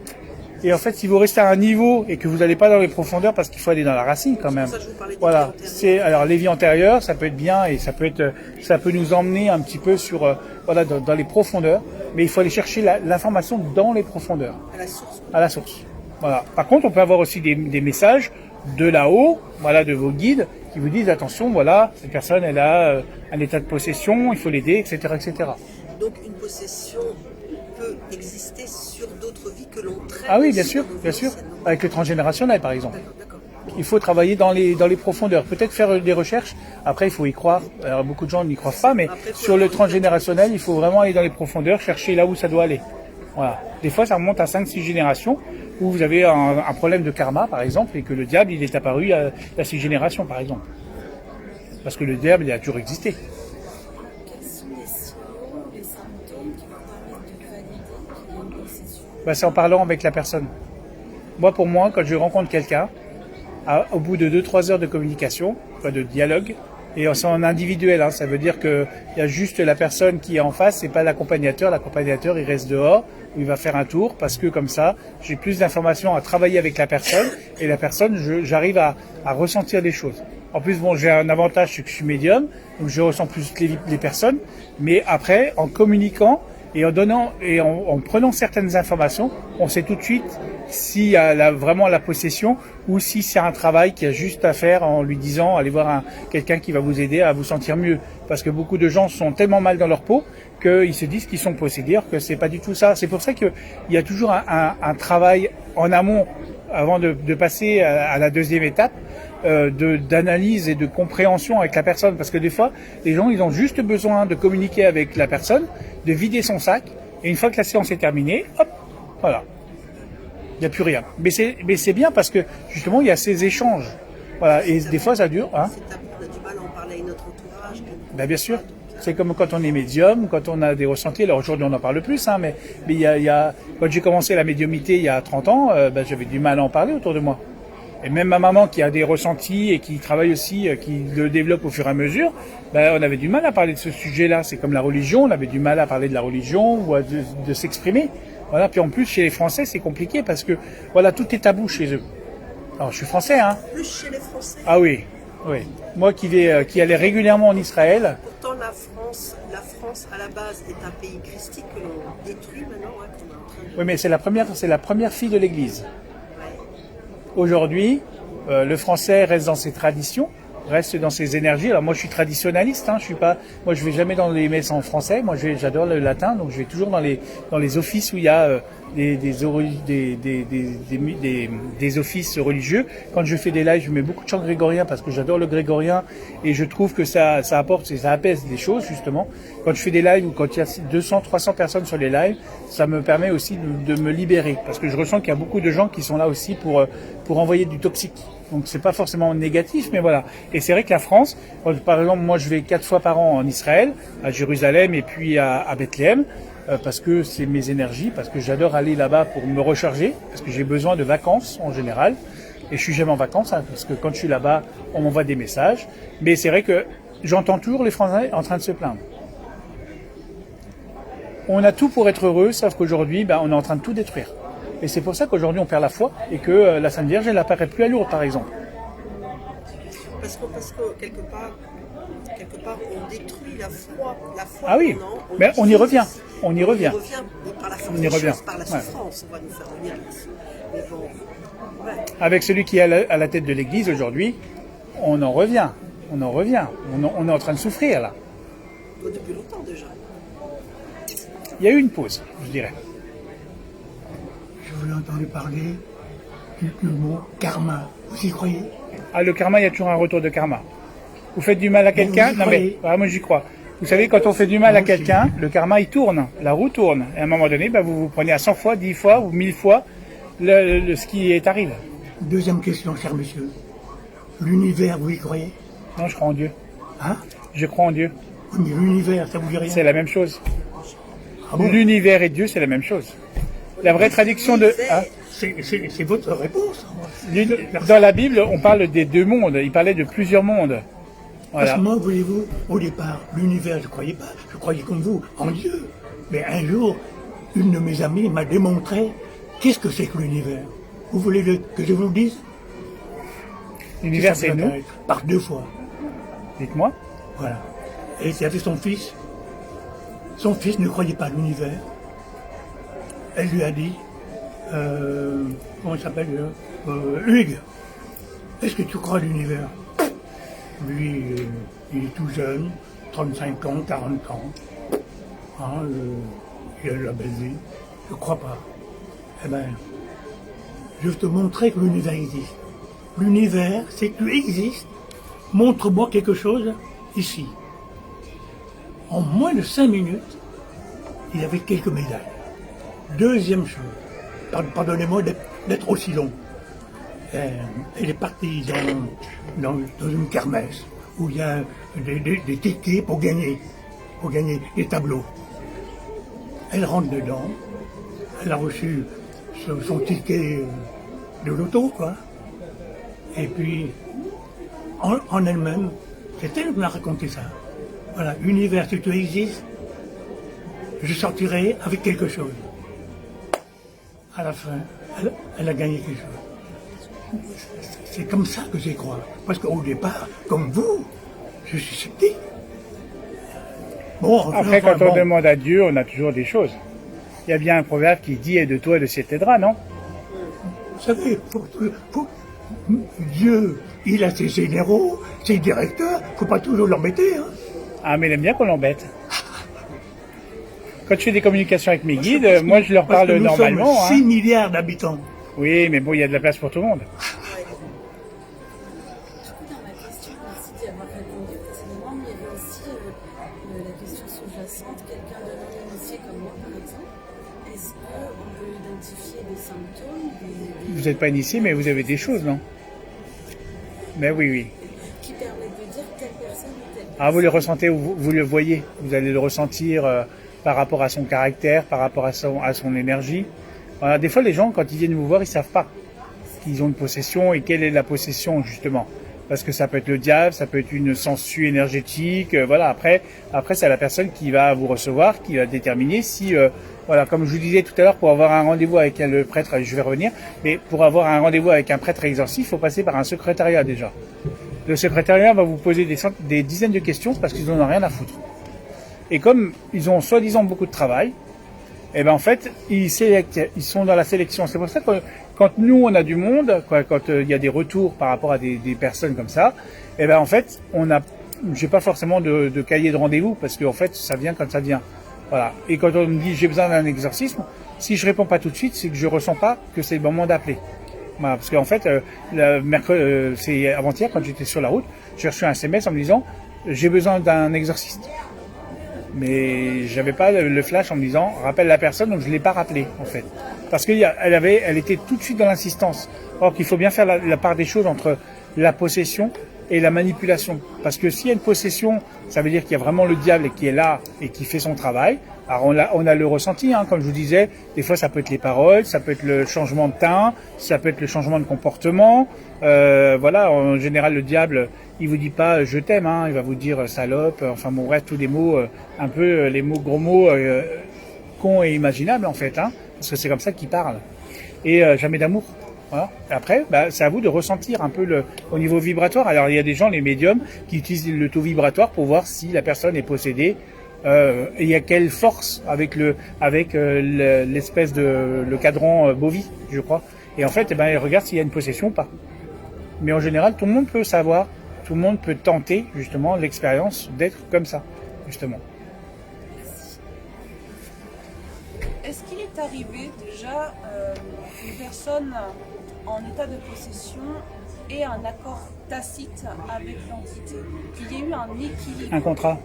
Et en fait, si vous restez à un niveau et que vous n'allez pas dans les profondeurs, parce qu'il faut aller dans la racine quand même. C'est pour ça que je vous parlais des Voilà. vies antérieures. Alors les vies antérieures, ça peut être bien et ça peut nous emmener un petit peu sur, dans les profondeurs. Mais il faut aller chercher l'information dans les profondeurs. À la source. À la source. Voilà. Par contre, on peut avoir aussi des messages de là-haut, de vos guides, qui vous disent attention, cette personne, elle a un état de possession, il faut l'aider, etc., etc. Donc une possession peut exister sur d'autres vies que l'on traite. Ah oui, bien sûr, dans nos bien vies sûr. anciennes. Avec le transgénérationnel, par exemple. D'accord. Il faut travailler dans les profondeurs. Peut-être faire des recherches. Après, il faut y croire. Alors, beaucoup de gens n'y croient pas, mais sur le transgénérationnel, il faut vraiment aller dans les profondeurs, chercher là où ça doit aller. Voilà. Des fois, ça remonte à 5-6 générations où vous avez un problème de karma, par exemple, et que le diable, il est apparu à 6 générations, par exemple. Parce que le diable, il a toujours existé. Quels sont les signaux, les symptômes qui vont permettre de valider qu'il y a une possession? C'est en parlant avec la personne. Pour moi, quand je rencontre quelqu'un, au bout de 2-3 heures de communication, de dialogue, et c'est en individuel, ça veut dire qu'il y a juste la personne qui est en face, c'est pas l'accompagnateur. L'accompagnateur, il reste dehors, où il va faire un tour, parce que comme ça, j'ai plus d'informations à travailler avec la personne, et la personne, j'arrive à ressentir des choses. En plus, j'ai un avantage, c'est que je suis médium, donc je ressens plus les personnes, mais après, en communiquant, et en prenant certaines informations, on sait tout de suite s'il y a vraiment la possession ou si c'est un travail qu'il y a juste à faire en lui disant allez voir quelqu'un qui va vous aider à vous sentir mieux. Parce que beaucoup de gens sont tellement mal dans leur peau qu'ils se disent qu'ils sont possédés, que c'est pas du tout ça. C'est pour ça qu'il y a toujours un travail en amont avant de passer à la deuxième étape. d'analyse et de compréhension avec la personne. Parce que des fois, les gens, ils ont juste besoin de communiquer avec la personne, de vider son sac, et une fois que la séance est terminée, hop, voilà. Il n'y a plus rien. Mais c'est bien parce que, justement, il y a ces échanges. Voilà. Et des fois, ça dure. Hein. On a du mal à en parler à notre entourage. Ben, bien sûr. C'est comme quand on est médium, quand on a des ressentis. Alors aujourd'hui, on en parle plus, hein, mais quand j'ai commencé la médiumnité il y a 30 ans, j'avais du mal à en parler autour de moi. Et même ma maman qui a des ressentis et qui travaille aussi, qui le développe au fur et à mesure, on avait du mal à parler de ce sujet-là. C'est comme la religion, on avait du mal à parler de la religion ou de s'exprimer. Voilà. Puis en plus, chez les Français, c'est compliqué parce que voilà, tout est tabou chez eux. Alors je suis français, hein. Plus chez les Français. Ah oui, oui. Moi qui allais régulièrement en Israël. Pourtant, la France à la base est un pays christique que l'on détruit maintenant, hein, qu'on est en train de... Oui, mais c'est la première fille de l'Église. Aujourd'hui, le français reste dans ses traditions, reste dans ses énergies. Alors moi, je suis traditionnaliste. Hein, moi, je vais jamais dans les messes en français. Moi, j'adore le latin, donc je vais toujours dans les offices où il y a des offices religieux. Quand je fais des lives, je mets beaucoup de chants grégoriens parce que j'adore le grégorien et je trouve que ça apporte et ça apaise des choses justement. Quand je fais des lives ou quand il y a 200, 300 personnes sur les lives, ça me permet aussi de me libérer parce que je ressens qu'il y a beaucoup de gens qui sont là aussi pour envoyer du toxique. Donc c'est pas forcément négatif, mais voilà. Et c'est vrai que la France, par exemple, moi je vais 4 fois par an en Israël, à Jérusalem et puis à Bethléem. Parce que c'est mes énergies, parce que j'adore aller là-bas pour me recharger, parce que j'ai besoin de vacances en général, et je suis jamais en vacances, hein, parce que quand je suis là-bas, on m'envoie des messages, mais c'est vrai que j'entends toujours les Français en train de se plaindre. On a tout pour être heureux, sauf qu'aujourd'hui, on est en train de tout détruire. Et c'est pour ça qu'aujourd'hui on perd la foi, et que la Sainte Vierge, elle apparaît plus à Lourdes, par exemple. Parce que quelque part, on détruit la foi. Ah oui, mais on y revient. On y revient. Par la force des choses, par la souffrance, on va nous faire venir là-dessus. Mais bon, ouais. Avec celui qui est à la tête de l'Église aujourd'hui, on en revient. On est en train de souffrir là. Depuis longtemps déjà. Il y a eu une pause, je dirais. Je vous ai entendu parler du mot karma. Vous y croyez? Ah, le karma, il y a toujours un retour de karma. Vous faites du mal à quelqu'un? Non mais, moi j'y crois. Vous savez, quand on fait du mal à quelqu'un, le karma il tourne, la roue tourne. Et à un moment donné, vous prenez à 100 fois, 10 fois ou 1000 fois ce qui est arrivé. Deuxième question, cher monsieur. L'univers, vous y croyez? Non, je crois en Dieu. Hein? Je crois en Dieu. Oui, mais l'univers, ça vous dit rien? C'est la même chose. Ah bon? L'univers et Dieu, c'est la même chose. La vraie traduction de... Hein? C'est votre réponse. Dans la Bible, on parle des deux mondes. Il parlait de plusieurs mondes. Voilà. Parce que moi, voyez-vous, au départ, l'univers, je ne croyais pas. Je croyais comme vous, en Dieu. Mais un jour, une de mes amies m'a démontré qu'est-ce que c'est que l'univers. Vous voulez que je vous le dise? L'univers, c'est nous. Par 2 fois. Dites-moi. Voilà. Et il y avait son fils. Son fils ne croyait pas à l'univers. Elle lui a dit, comment il s'appelle, Hugues, est-ce que tu crois à l'univers? Lui, il est tout jeune, 35 ans, 40 ans. Hein, il a la belle vie. Je ne crois pas. Eh bien, je vais te montrer que l'univers existe. L'univers, c'est que tu existes. Montre-moi quelque chose ici. En moins de 5 minutes, il avait quelques médailles. Deuxième chose, pardonnez-moi d'être aussi long. Elle est partie dans une kermesse où il y a des tickets pour gagner des tableaux. Elle rentre dedans, elle a reçu son ticket de loto, quoi. Et puis, en elle-même, c'est elle qui m'a raconté ça. Voilà, univers, si tu existes, je sortirai avec quelque chose. À la fin, elle a gagné quelque chose. C'est comme ça que j'y crois. Parce qu'au départ, comme vous, je suis sceptique. Bon, après, quand on demande à Dieu, on a toujours des choses. Il y a bien un proverbe qui dit « Et de toi, de cet aidera », non? Vous savez, Dieu, il a ses généraux, ses directeurs, il ne faut pas toujours l'embêter. Hein. Ah, mais il aime bien qu'on l'embête. Quand je fais des communications avec mes guides, moi je leur parle normalement. Nous sommes 6 milliards d'habitants. Oui, mais bon, il y a de la place pour tout le monde. identifier des symptômes, Vous n'êtes pas initié, mais vous avez des choses, non? Mais oui, oui. qui permettent de dire telle personne ou telle personne. Ah, vous le ressentez, vous le voyez. Vous allez le ressentir par rapport à son caractère, par rapport à son énergie. Voilà, des fois, les gens, quand ils viennent vous voir, ils savent pas qu'ils ont une possession et quelle est la possession, justement. Parce que ça peut être le diable, ça peut être une sangsue énergétique. Voilà, après, c'est la personne qui va vous recevoir, qui va déterminer si, voilà, comme je vous disais tout à l'heure, pour avoir un rendez-vous avec le prêtre, je vais revenir, mais pour avoir un rendez-vous avec un prêtre exorciste, il faut passer par un secrétariat déjà. Le secrétariat va vous poser des dizaines de questions parce qu'ils n'en ont rien à foutre. Et comme ils ont soi-disant beaucoup de travail, et ben en fait, ils sont dans la sélection. C'est pour ça que quand nous on a du monde, quand il y a des retours par rapport à des personnes comme ça, et ben en fait, j'ai pas forcément de cahier de rendez-vous parce que en fait, ça vient quand ça vient. Voilà. Et quand on me dit j'ai besoin d'un exorcisme, si je réponds pas tout de suite, c'est que je ressens pas que c'est le moment d'appeler. Voilà, parce qu'en fait, c'est avant-hier quand j'étais sur la route, j'ai reçu un SMS en me disant j'ai besoin d'un exorciste. Mais j'avais pas le flash en me disant rappelle la personne, donc je l'ai pas rappelé en fait, parce elle était tout de suite dans l'insistance. Or qu'il faut bien faire la part des choses entre la possession et la manipulation, parce que s'il y a une possession, ça veut dire qu'il y a vraiment le diable qui est là et qui fait son travail. Alors on a le ressenti, hein, comme je vous disais, des fois ça peut être les paroles, ça peut être le changement de teint, ça peut être le changement de comportement. Voilà, en général le diable, il vous dit pas je t'aime, hein, il va vous dire salope, enfin bon bref, tous les mots, un peu les gros mots cons et imaginables en fait, hein, parce que c'est comme ça qu'il parle. Et jamais d'amour. Voilà. Après, c'est à vous de ressentir un peu au niveau vibratoire. Alors il y a des gens, les médiums, qui utilisent le taux vibratoire pour voir si la personne est possédée. Et il y a quelle force avec l'espèce de le cadran Bovi, je crois. Et en fait, ils regardent s'il y a une possession ou pas. Mais en général, tout le monde peut savoir, tout le monde peut tenter justement l'expérience d'être comme ça, justement. Est-ce qu'il est arrivé déjà qu'une personne en état de possession ait un accord tacite avec l'entité, qu'il y ait eu un équilibre, Un contrat.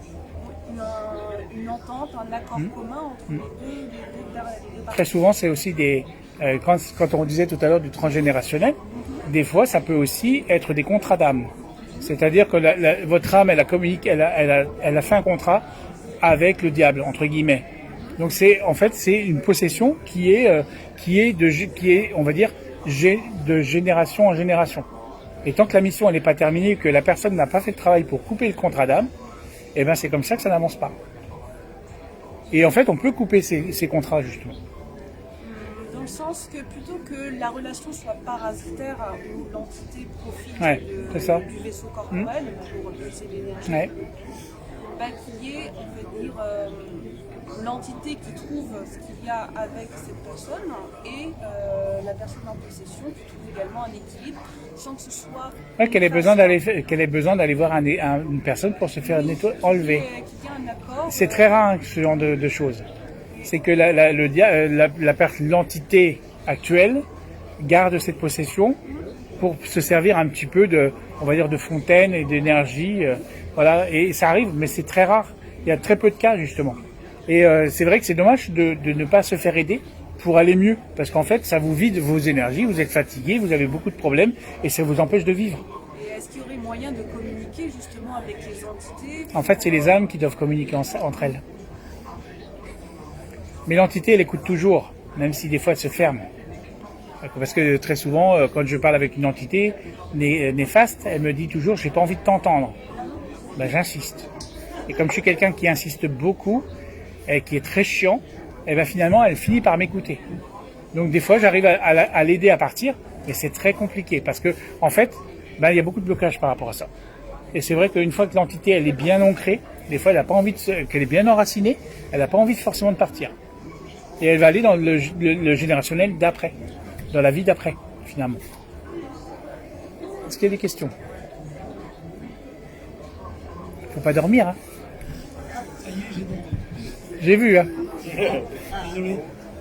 une entente, un accord commun entre les deux parties? Très souvent, c'est aussi quand on disait tout à l'heure du transgénérationnel, des fois, ça peut aussi être des contrats d'âme. C'est-à-dire que votre âme, elle a fait un contrat avec le diable, entre guillemets. Donc c'est une possession qui est, on va dire, de génération en génération. Et tant que la mission n'est pas terminée, que la personne n'a pas fait le travail pour couper le contrat d'âme, et ben c'est comme ça que ça n'avance pas. Et en fait, on peut couper ces contrats justement. Dans le sens que plutôt que la relation soit parasitaire où l'entité profite du vaisseau corporel pour placer l'énergie, qu'il y ait, on veut dire, l'entité qui trouve ce qu'il y a avec cette personne et la personne en possession qui trouve également un équilibre sans que ce soit... qu'elle ait besoin d'aller voir une personne pour se faire enlever. C'est très rare ce genre de choses. C'est que l'entité actuelle garde cette possession pour se servir un petit peu on va dire de fontaine et d'énergie. Voilà, et ça arrive, mais c'est très rare. Il y a très peu de cas justement. Et c'est vrai que c'est dommage de ne pas se faire aider pour aller mieux, parce qu'en fait, ça vous vide vos énergies, vous êtes fatigué, vous avez beaucoup de problèmes, et ça vous empêche de vivre. Et est-ce qu'il y aurait moyen de communiquer justement avec les entités? En fait, c'est les âmes qui doivent communiquer entre elles. Mais l'entité, elle écoute toujours, même si des fois elle se ferme. Parce que très souvent, quand je parle avec une entité néfaste, elle me dit toujours « j'ai pas envie de t'entendre ». J'insiste. Et comme je suis quelqu'un qui insiste beaucoup, et qui est très chiant, et finalement elle finit par m'écouter. Donc des fois j'arrive à l'aider à partir, mais c'est très compliqué parce que en fait, il y a beaucoup de blocages par rapport à ça. Et c'est vrai qu'une fois que l'entité elle est bien ancrée, des fois elle n'a pas envie qu'elle est bien enracinée, elle n'a pas envie forcément de partir. Et elle va aller dans le générationnel d'après, dans la vie d'après finalement. Est-ce qu'il y a des questions? Faut pas dormir, hein. J'ai vu, hein.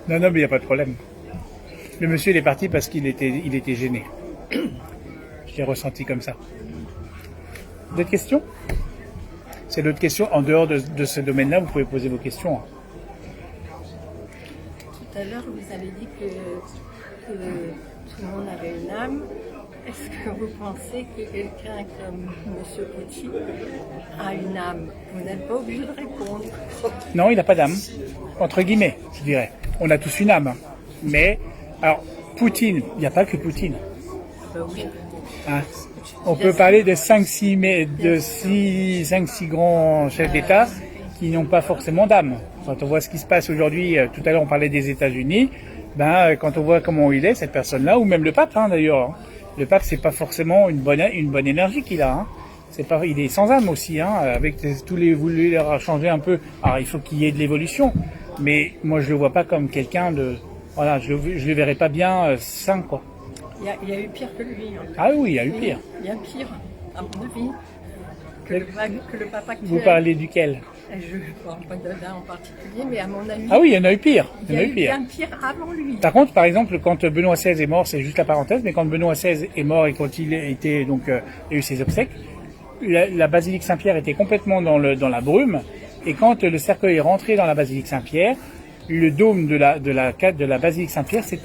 Non, mais il n'y a pas de problème. Le monsieur, il est parti parce qu'il était gêné. Je l'ai ressenti comme ça. D'autres questions? C'est d'autres questions. En dehors de ce domaine-là, vous pouvez poser vos questions. Tout à l'heure, vous avez dit que tout le monde avait une âme. Est-ce que vous pensez que quelqu'un comme M. Poutine a une âme? Vous n'êtes pas obligé de répondre. Non, il n'a pas d'âme. Entre guillemets, je dirais. On a tous une âme. Mais, alors, Poutine, il n'y a pas que Poutine. Ben oui. Hein. On peut parler de 5-6 grands chefs d'État qui n'ont pas forcément d'âme. Quand on voit ce qui se passe aujourd'hui, tout à l'heure on parlait des États-Unis, quand on voit comment il est, cette personne-là, ou même le pape d'ailleurs, le pape c'est pas forcément une bonne énergie qu'il a. Il est sans âme aussi, avec tous les vouloir changer un peu. Alors il faut qu'il y ait de l'évolution, mais moi je le vois pas comme quelqu'un de, voilà, je le verrais pas bien sain quoi. Il y a eu pire que lui. Ah oui, il y a eu pire. Il y a pire, à mon avis, que le pape actuel. Vous parlez duquel? Je ne parle pas de là en particulier, mais à mon avis. Ah oui, il y en a eu pire. Il y a eu bien pire avant lui. Par contre, par exemple, quand Benoît XVI est mort, c'est juste la parenthèse, mais quand Benoît XVI est mort et quand il était donc il y a eu ses obsèques, la basilique Saint-Pierre était complètement dans la brume, et quand le cercueil est rentré dans la basilique Saint-Pierre, le dôme de la basilique Saint-Pierre s'est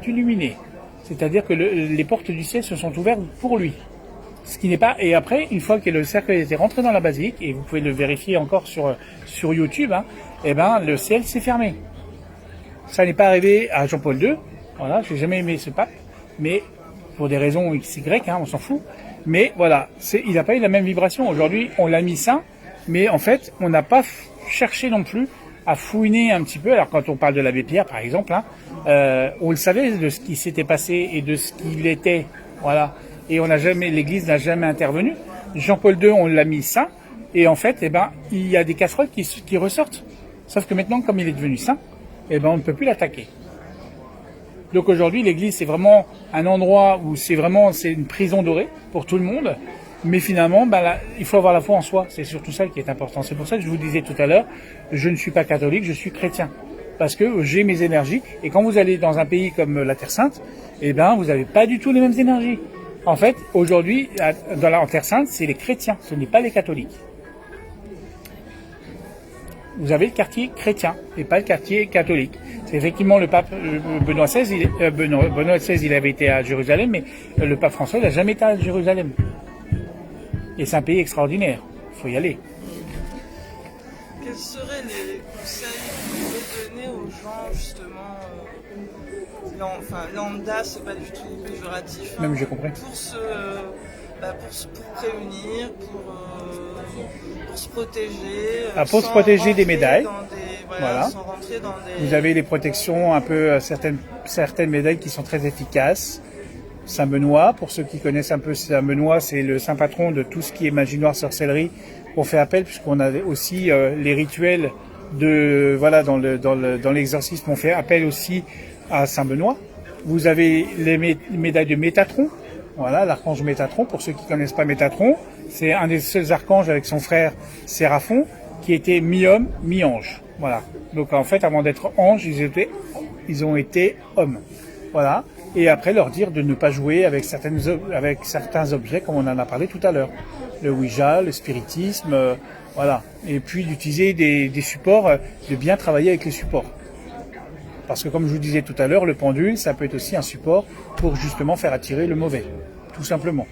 illuminé. C'est-à-dire que les portes du ciel se sont ouvertes pour lui. Ce qui n'est pas, et après, une fois que le cercueil était rentré dans la basilique, et vous pouvez le vérifier encore sur YouTube, le ciel s'est fermé. Ça n'est pas arrivé à Jean-Paul II. Voilà, j'ai jamais aimé ce pape, mais pour des raisons XY, on s'en fout. Mais voilà, il n'a pas eu la même vibration. Aujourd'hui, on l'a mis saint, mais en fait, on n'a pas cherché non plus à fouiner un petit peu. Alors quand on parle de l'abbé Pierre, par exemple, on le savait de ce qui s'était passé et de ce qu'il était, voilà. Et l'Église n'a jamais intervenu. Jean-Paul II, on l'a mis saint, et en fait, il y a des casseroles qui ressortent. Sauf que maintenant, comme il est devenu saint, on ne peut plus l'attaquer. Donc aujourd'hui, l'Église, c'est vraiment un endroit où c'est une prison dorée pour tout le monde. Mais finalement, il faut avoir la foi en soi. C'est surtout ça qui est important. C'est pour ça que je vous disais tout à l'heure, je ne suis pas catholique, je suis chrétien. Parce que j'ai mes énergies. Et quand vous allez dans un pays comme la Terre Sainte, vous n'avez pas du tout les mêmes énergies. En fait, aujourd'hui, en Terre Sainte, c'est les chrétiens, ce n'est pas les catholiques. Vous avez le quartier chrétien et pas le quartier catholique. C'est effectivement le pape Benoît XVI, il avait été à Jérusalem, mais le pape François n'a jamais été à Jérusalem. Et c'est un pays extraordinaire, il faut y aller. Quels seraient les conseils que vous pouvez donner aux gens, justement, lambda, c'est pas du tout péjoratif. Même j'ai compris. Pour prévenir, pour se protéger. Pour se protéger des médailles. Voilà. Sans rentrer dans des... Vous avez les protections un peu, certaines médailles qui sont très efficaces. Saint-Benoît, pour ceux qui connaissent un peu Saint-Benoît, c'est le saint patron de tout ce qui est magie noire, sorcellerie. On fait appel, puisqu'on a aussi les rituels dans l'exorcisme, on fait appel aussi à Saint-Benoît. Vous avez les médailles de Métatron. Voilà, l'archange Métatron. Pour ceux qui connaissent pas Métatron, c'est un des seuls archanges avec son frère Séraphon qui était mi-homme, mi-ange. Voilà. Donc en fait, avant d'être anges, ils ont été hommes. Voilà. Et après, leur dire de ne pas jouer avec certains objets, comme on en a parlé tout à l'heure. Le Ouija, le spiritisme, voilà. Et puis d'utiliser des supports, de bien travailler avec les supports. Parce que comme je vous disais tout à l'heure, le pendule, ça peut être aussi un support pour justement faire attirer le mauvais. Tout simplement.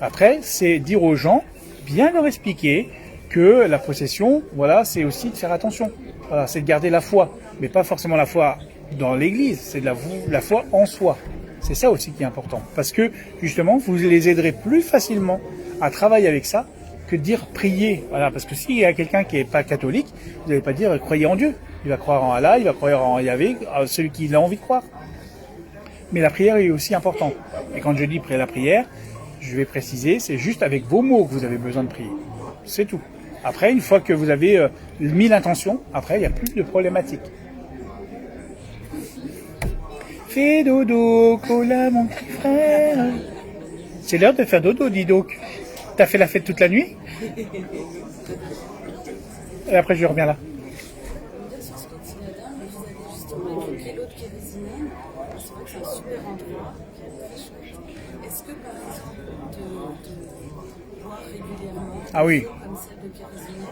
Après, c'est dire aux gens, bien leur expliquer que la possession, voilà, c'est aussi de faire attention. Voilà, c'est de garder la foi. Mais pas forcément la foi dans l'église, c'est de la foi en soi. C'est ça aussi qui est important. Parce que, justement, vous les aiderez plus facilement à travailler avec ça que de dire prier. Voilà, parce que s'il y a quelqu'un qui n'est pas catholique, vous n'allez pas dire croyez en Dieu. Il va croire en Allah, il va croire en Yahvé, celui qui a envie de croire. Mais la prière est aussi importante. Et quand je dis la prière, je vais préciser, c'est juste avec vos mots que vous avez besoin de prier. C'est tout. Après, une fois que vous avez mis l'intention, après, il n'y a plus de problématique. Fais dodo, cola, mon petit frère. C'est l'heure de faire dodo, dis donc. T'as fait la fête toute la nuit? Et après, je reviens là. C'est un super endroit, est-ce que par exemple boire régulièrement. Ah oui. Comme celle de Kérisine,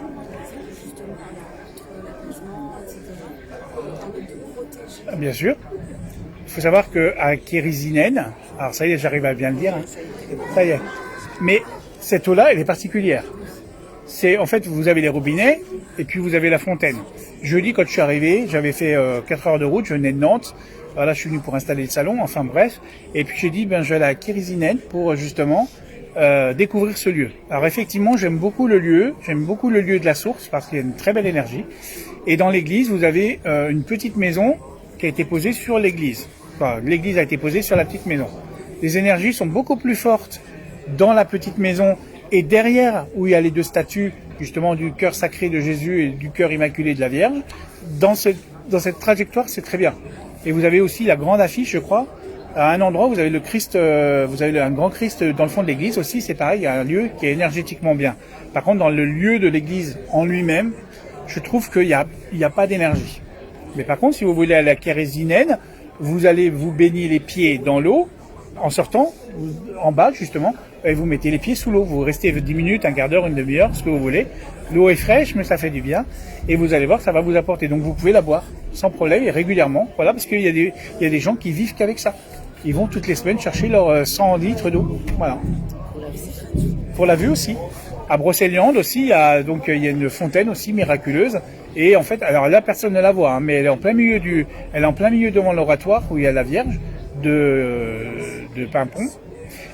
justement contre l'apaisement, etc. En permet de protéger. Bien sûr. Il faut savoir qu'à Kérisinen, alors ça y est, j'arrive à bien le dire, hein, ça y est. Mais cette eau-là, elle est particulière. C'est en fait, vous avez les robinets et puis vous avez la fontaine. Jeudi, quand je suis arrivé, j'avais fait 4 heures de route, je venais de Nantes. Voilà, je suis venu pour installer le salon, enfin bref. Et puis j'ai dit, je vais aller à Kérisinen pour justement découvrir ce lieu. Alors effectivement, j'aime beaucoup le lieu de la source parce qu'il y a une très belle énergie. Et dans l'église, vous avez une petite maison qui a été posée sur l'église. Enfin, l'église a été posée sur la petite maison. Les énergies sont beaucoup plus fortes dans la petite maison et derrière où il y a les deux statues justement du cœur sacré de Jésus et du cœur immaculé de la Vierge. Dans cette trajectoire, c'est très bien. Et vous avez aussi la grande affiche, je crois, à un endroit, vous avez le Christ, vous avez un grand Christ dans le fond de l'église aussi, c'est pareil, il y a un lieu qui est énergétiquement bien. Par contre, dans le lieu de l'église en lui-même, je trouve qu'il y a pas d'énergie. Mais par contre, si vous voulez aller à la Kérisinen, vous allez vous baigner les pieds dans l'eau, en sortant, en bas justement, et vous mettez les pieds sous l'eau. Vous restez 10 minutes, un quart d'heure, une demi-heure, ce que vous voulez. L'eau est fraîche, mais ça fait du bien. Et vous allez voir, ça va vous apporter. Donc vous pouvez la boire sans problème et régulièrement. Voilà, parce qu'il y a des gens qui vivent qu'avec ça. Ils vont toutes les semaines chercher leurs 100 litres d'eau. Voilà. Pour la vue aussi. À Brocéliande aussi, il y a une fontaine aussi miraculeuse. Et en fait, alors là, personne ne la voit, hein, mais elle est en plein milieu devant l'oratoire où il y a la Vierge de Pimpon.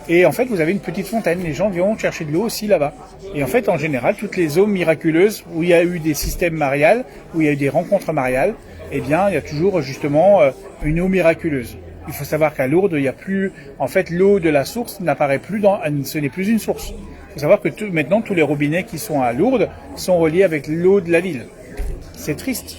Et en fait, vous avez une petite fontaine. Les gens viennent chercher de l'eau aussi là-bas. Et en fait, en général, toutes les eaux miraculeuses où il y a eu des systèmes mariales, où il y a eu des rencontres mariales, eh bien, il y a toujours justement une eau miraculeuse. Il faut savoir qu'à Lourdes, il y a plus, en fait, l'eau de la source n'apparaît plus ce n'est plus une source. Il faut savoir que maintenant, tous les robinets qui sont à Lourdes sont reliés avec l'eau de la ville. C'est triste.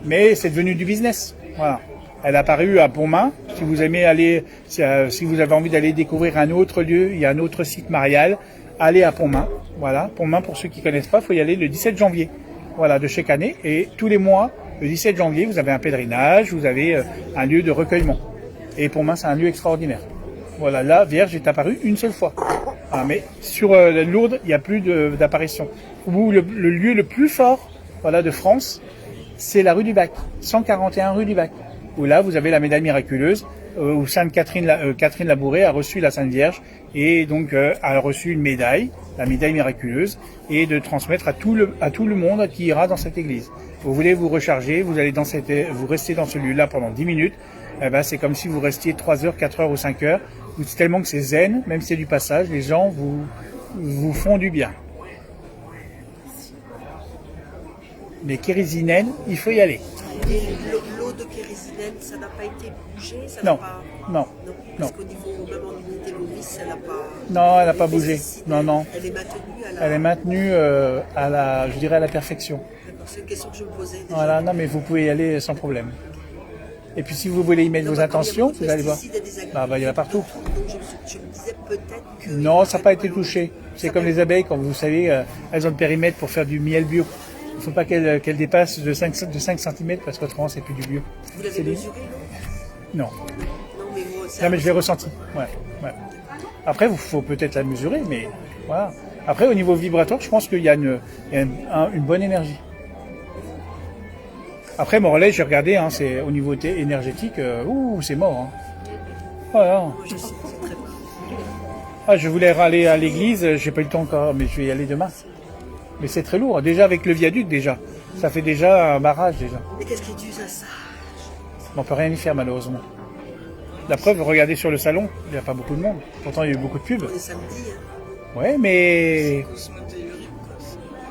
Mais c'est devenu du business. Voilà. Elle a apparu à Pontmain. Si vous aimez aller, si vous avez envie d'aller découvrir un autre lieu, il y a un autre site marial, allez à Pontmain. Voilà. Pontmain, pour ceux qui connaissent pas, il faut y aller le 17 janvier. Voilà, de chaque année. Et tous les mois, le 17 janvier, vous avez un pèlerinage, vous avez un lieu de recueillement. Et Pontmain, c'est un lieu extraordinaire. Voilà, la Vierge est apparue une seule fois. Ah, mais sur Lourdes, il n'y a plus d'apparition. Le lieu le plus fort, voilà, de France, c'est la rue du Bac, 141 rue du Bac, où là, vous avez la médaille miraculeuse, où Sainte Catherine Labouré a reçu la Sainte Vierge, et donc a reçu une médaille, la médaille miraculeuse, et de transmettre à tout le monde qui ira dans cette église. Vous voulez vous recharger, vous restez dans ce lieu-là pendant 10 minutes, eh ben, c'est comme si vous restiez 3 heures, 4 heures ou 5 heures, c'est tellement que c'est zen, même si c'est du passage, les gens vous font du bien. Mais Kérisinen, il faut y aller. Et l'eau de Kérisinen, ça n'a pas été bougé, ça Non, n'a pas... non, Parce qu'au niveau, même en unité Lovis, elle n'a pas... Non, elle n'a pas bougé. Non. Elle est maintenue à la... Elle est maintenue je dirais à la perfection. D'accord, c'est une question que je me posais déjà. Voilà, non, mais vous pouvez y aller sans problème. Et puis si vous voulez y mettre vos intentions, vous allez voir. Il y en a partout. Donc je me disais peut-être que... Non, ça n'a pas été touché. C'est comme les abeilles, quand vous savez, elles ont le périmètre pour faire du miel bio. Il ne faut pas qu'elles dépassent de 5 cm parce qu'autrement c'est plus du bio. Vous l'avez mesuré, non? Non. Mais moi, Non, mais je l'ai ressenti. Ouais. Après, il faut peut-être la mesurer, mais voilà. Après, au niveau vibratoire, je pense qu'il y a une bonne énergie. Après, Morlaix, j'ai regardé, hein, c'est au niveau énergétique, c'est mort. Hein. Voilà. Moi, je sais, c'est très bien. Ah, je voulais aller à l'église, j'ai pas eu le temps encore, mais je vais y aller demain. Mais c'est très lourd, déjà avec le viaduc déjà. Ça fait déjà un barrage déjà. Mais qu'est-ce qui est dû à ça? On peut rien y faire malheureusement. La preuve, regardez sur le salon, il n'y a pas beaucoup de monde. Pourtant, il y a eu beaucoup de pubs. On est samedi, hein. Ouais, mais...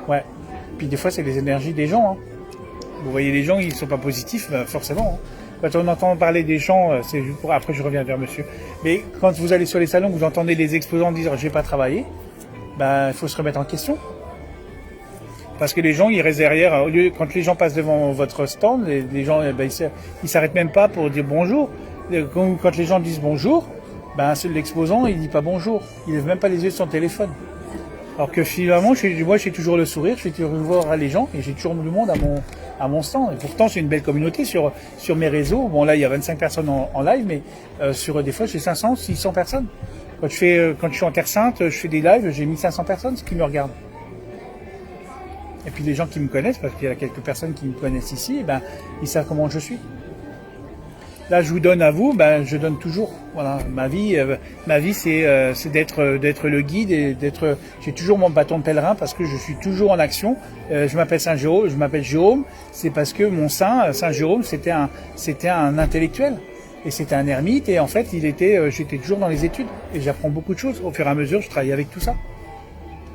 Ouais. Puis des fois, c'est les énergies des gens. Hein. Vous voyez les gens, ils ne sont pas positifs, forcément. Hein. Quand on entend parler des gens, c'est juste pour... Après, je reviens vers monsieur. Mais quand vous allez sur les salons, vous entendez les exposants dire « j'ai pas travaillé », il faut se remettre en question. Parce que les gens, ils restent derrière. Au lieu, quand les gens passent devant votre stand, les gens, ils s'arrêtent même pas pour dire bonjour. Quand les gens disent bonjour, l'exposant, il dit pas bonjour. Il lève même pas les yeux de son téléphone. Alors que finalement, moi, j'ai toujours le sourire, je fais toujours voir les gens et j'ai toujours le monde à mon sens. Et pourtant, j'ai une belle communauté sur mes réseaux. Bon, là, il y a 25 personnes en live, mais sur des fois, j'ai 500, 600 personnes. Quand je suis en Terre Sainte, je fais des lives, j'ai 1500 personnes qui me regardent. Et puis les gens qui me connaissent, parce qu'il y a quelques personnes qui me connaissent ici, ben, ils savent comment je suis. Là, je vous donne à vous, ben, je donne toujours. Voilà, ma vie, c'est d'être le guide et j'ai toujours mon bâton de pèlerin parce que je suis toujours en action. Je m'appelle Jérôme, c'est parce que mon Saint Jérôme, c'était un intellectuel et c'était un ermite et en fait, j'étais toujours dans les études et j'apprends beaucoup de choses. Au fur et à mesure, je travaille avec tout ça.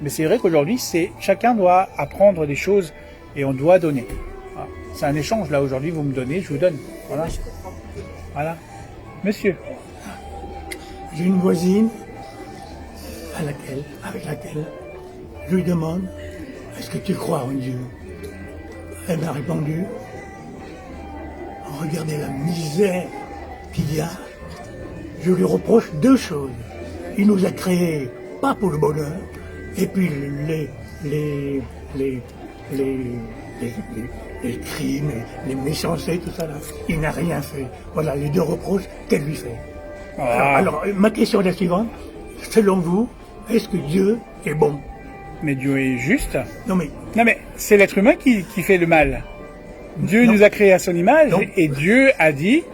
Mais c'est vrai qu'aujourd'hui, chacun doit apprendre des choses et on doit donner. Voilà. C'est un échange. Là, aujourd'hui, vous me donnez, je vous donne. Voilà. Voilà. Monsieur. J'ai une voisine avec laquelle je lui demande « Est-ce que tu crois en Dieu ?» Elle m'a répondu « Regardez la misère qu'il y a. Je lui reproche deux choses. Il nous a créés pas pour le bonheur, et puis les crimes, les méchancetés, tout ça là, il n'a rien fait. Voilà les deux reproches qu'elle lui fait. Alors, ma question est la suivante. Selon vous, est-ce que Dieu est bon? Mais Dieu est juste. Non mais c'est l'être humain qui fait le mal. Dieu nous a créés à son image et Dieu a dit,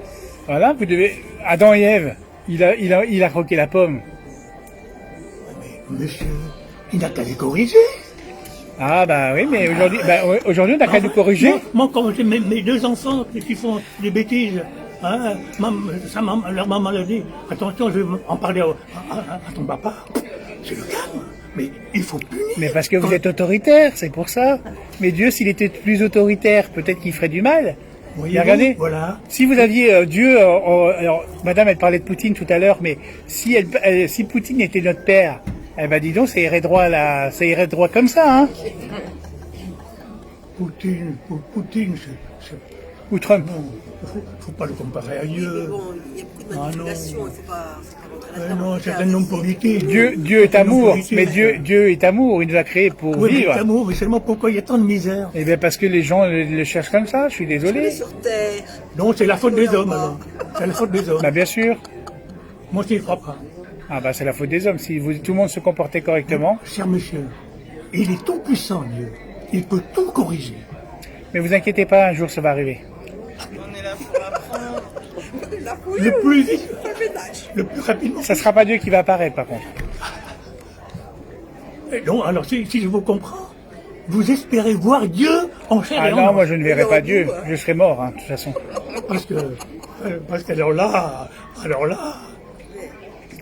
voilà, vous devez, Adam et Ève, il a croqué la pomme. Mais monsieur, il n'a qu'à les corriger. Ah bah oui, mais aujourd'hui on n'a qu'à nous corriger. Moi quand j'ai mes deux enfants qui font des bêtises, hein, leur maman leur dit, attention, je vais en parler à ton papa. C'est le calme, mais il faut punir. Mais parce que vous êtes autoritaire, c'est pour ça. Mais Dieu, s'il était plus autoritaire, peut-être qu'il ferait du mal. Voyez-vous, regardez, voilà. Si vous aviez Dieu, alors Madame elle parlait de Poutine tout à l'heure, mais si Poutine était notre père, eh ben dis donc, ça irait droit comme ça, hein. Poutine, c'est... Ou Trump. Faut pas le comparer à Dieu. Bon, il y a beaucoup de manipulation, il ne faut pas rentrer là-dedans. Non, c'est un homme politique. Dieu est amour, mais Dieu est amour, il nous a créés pour oui, vivre. Oui, il est amour, mais seulement pourquoi il y a tant de misère? Eh bien parce que les gens le cherchent comme ça, je suis désolé. Sur terre. Non, c'est la faute des hommes, alors. C'est la faute des hommes. Bah bien sûr. Moi, je n'y crois pas. Ah bah c'est la faute des hommes, si tout le monde se comportait correctement. Cher monsieur, il est tout puissant, Dieu. Il peut tout corriger. Mais vous inquiétez pas, un jour ça va arriver. On est là pour apprendre. Le plus vite, le plus rapidement. Ça sera pas Dieu qui va apparaître par contre. Non, alors si je vous comprends, vous espérez voir Dieu en chair et en os. Ah non, moi je ne verrai pas Dieu, je serai mort hein, de toute façon. Parce qu'alors là...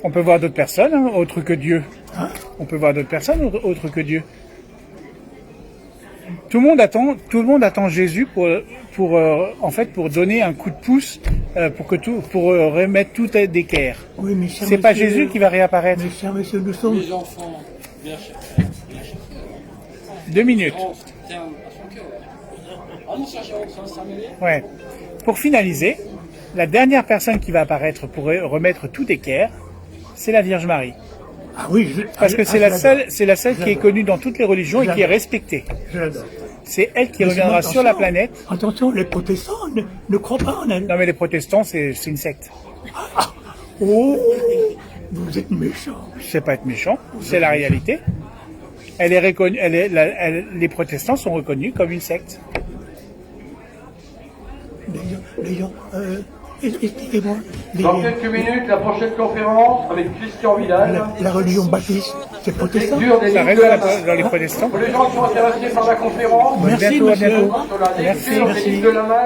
On peut voir d'autres personnes, hein, autres que Dieu. Hein? On peut voir d'autres personnes autres que Dieu. Tout le monde attend Jésus pour donner un coup de pouce, pour remettre tout d'équerre. Oui, mais c'est pas Jésus qui va réapparaître. Mais cher monsieur, nous sommes... Les enfants, bien cher. 2 minutes. Ouais. Pour finaliser, la dernière personne qui va apparaître pour remettre tout d'équerre, c'est la Vierge Marie. Ah oui, parce que c'est la seule qui est connue dans toutes les religions et qui est respectée. Je l'adore. C'est elle qui reviendra sur la planète. Attention, les protestants ne croient pas en elle. Non mais les protestants, c'est une secte. Oh, vous êtes méchant. Je sais pas être méchant, c'est la réalité. Elle est reconnue, les protestants sont reconnus comme une secte. D'ailleurs, expliquez-moi. Dans quelques minutes, la prochaine conférence avec Christian Vidal. La religion baptiste, c'est protestant. Ça reste dans les protestants. Pour les gens qui sont intéressés par la conférence, Merci, bientôt, monsieur. à bientôt. sur la lecture Merci. des livres de la main.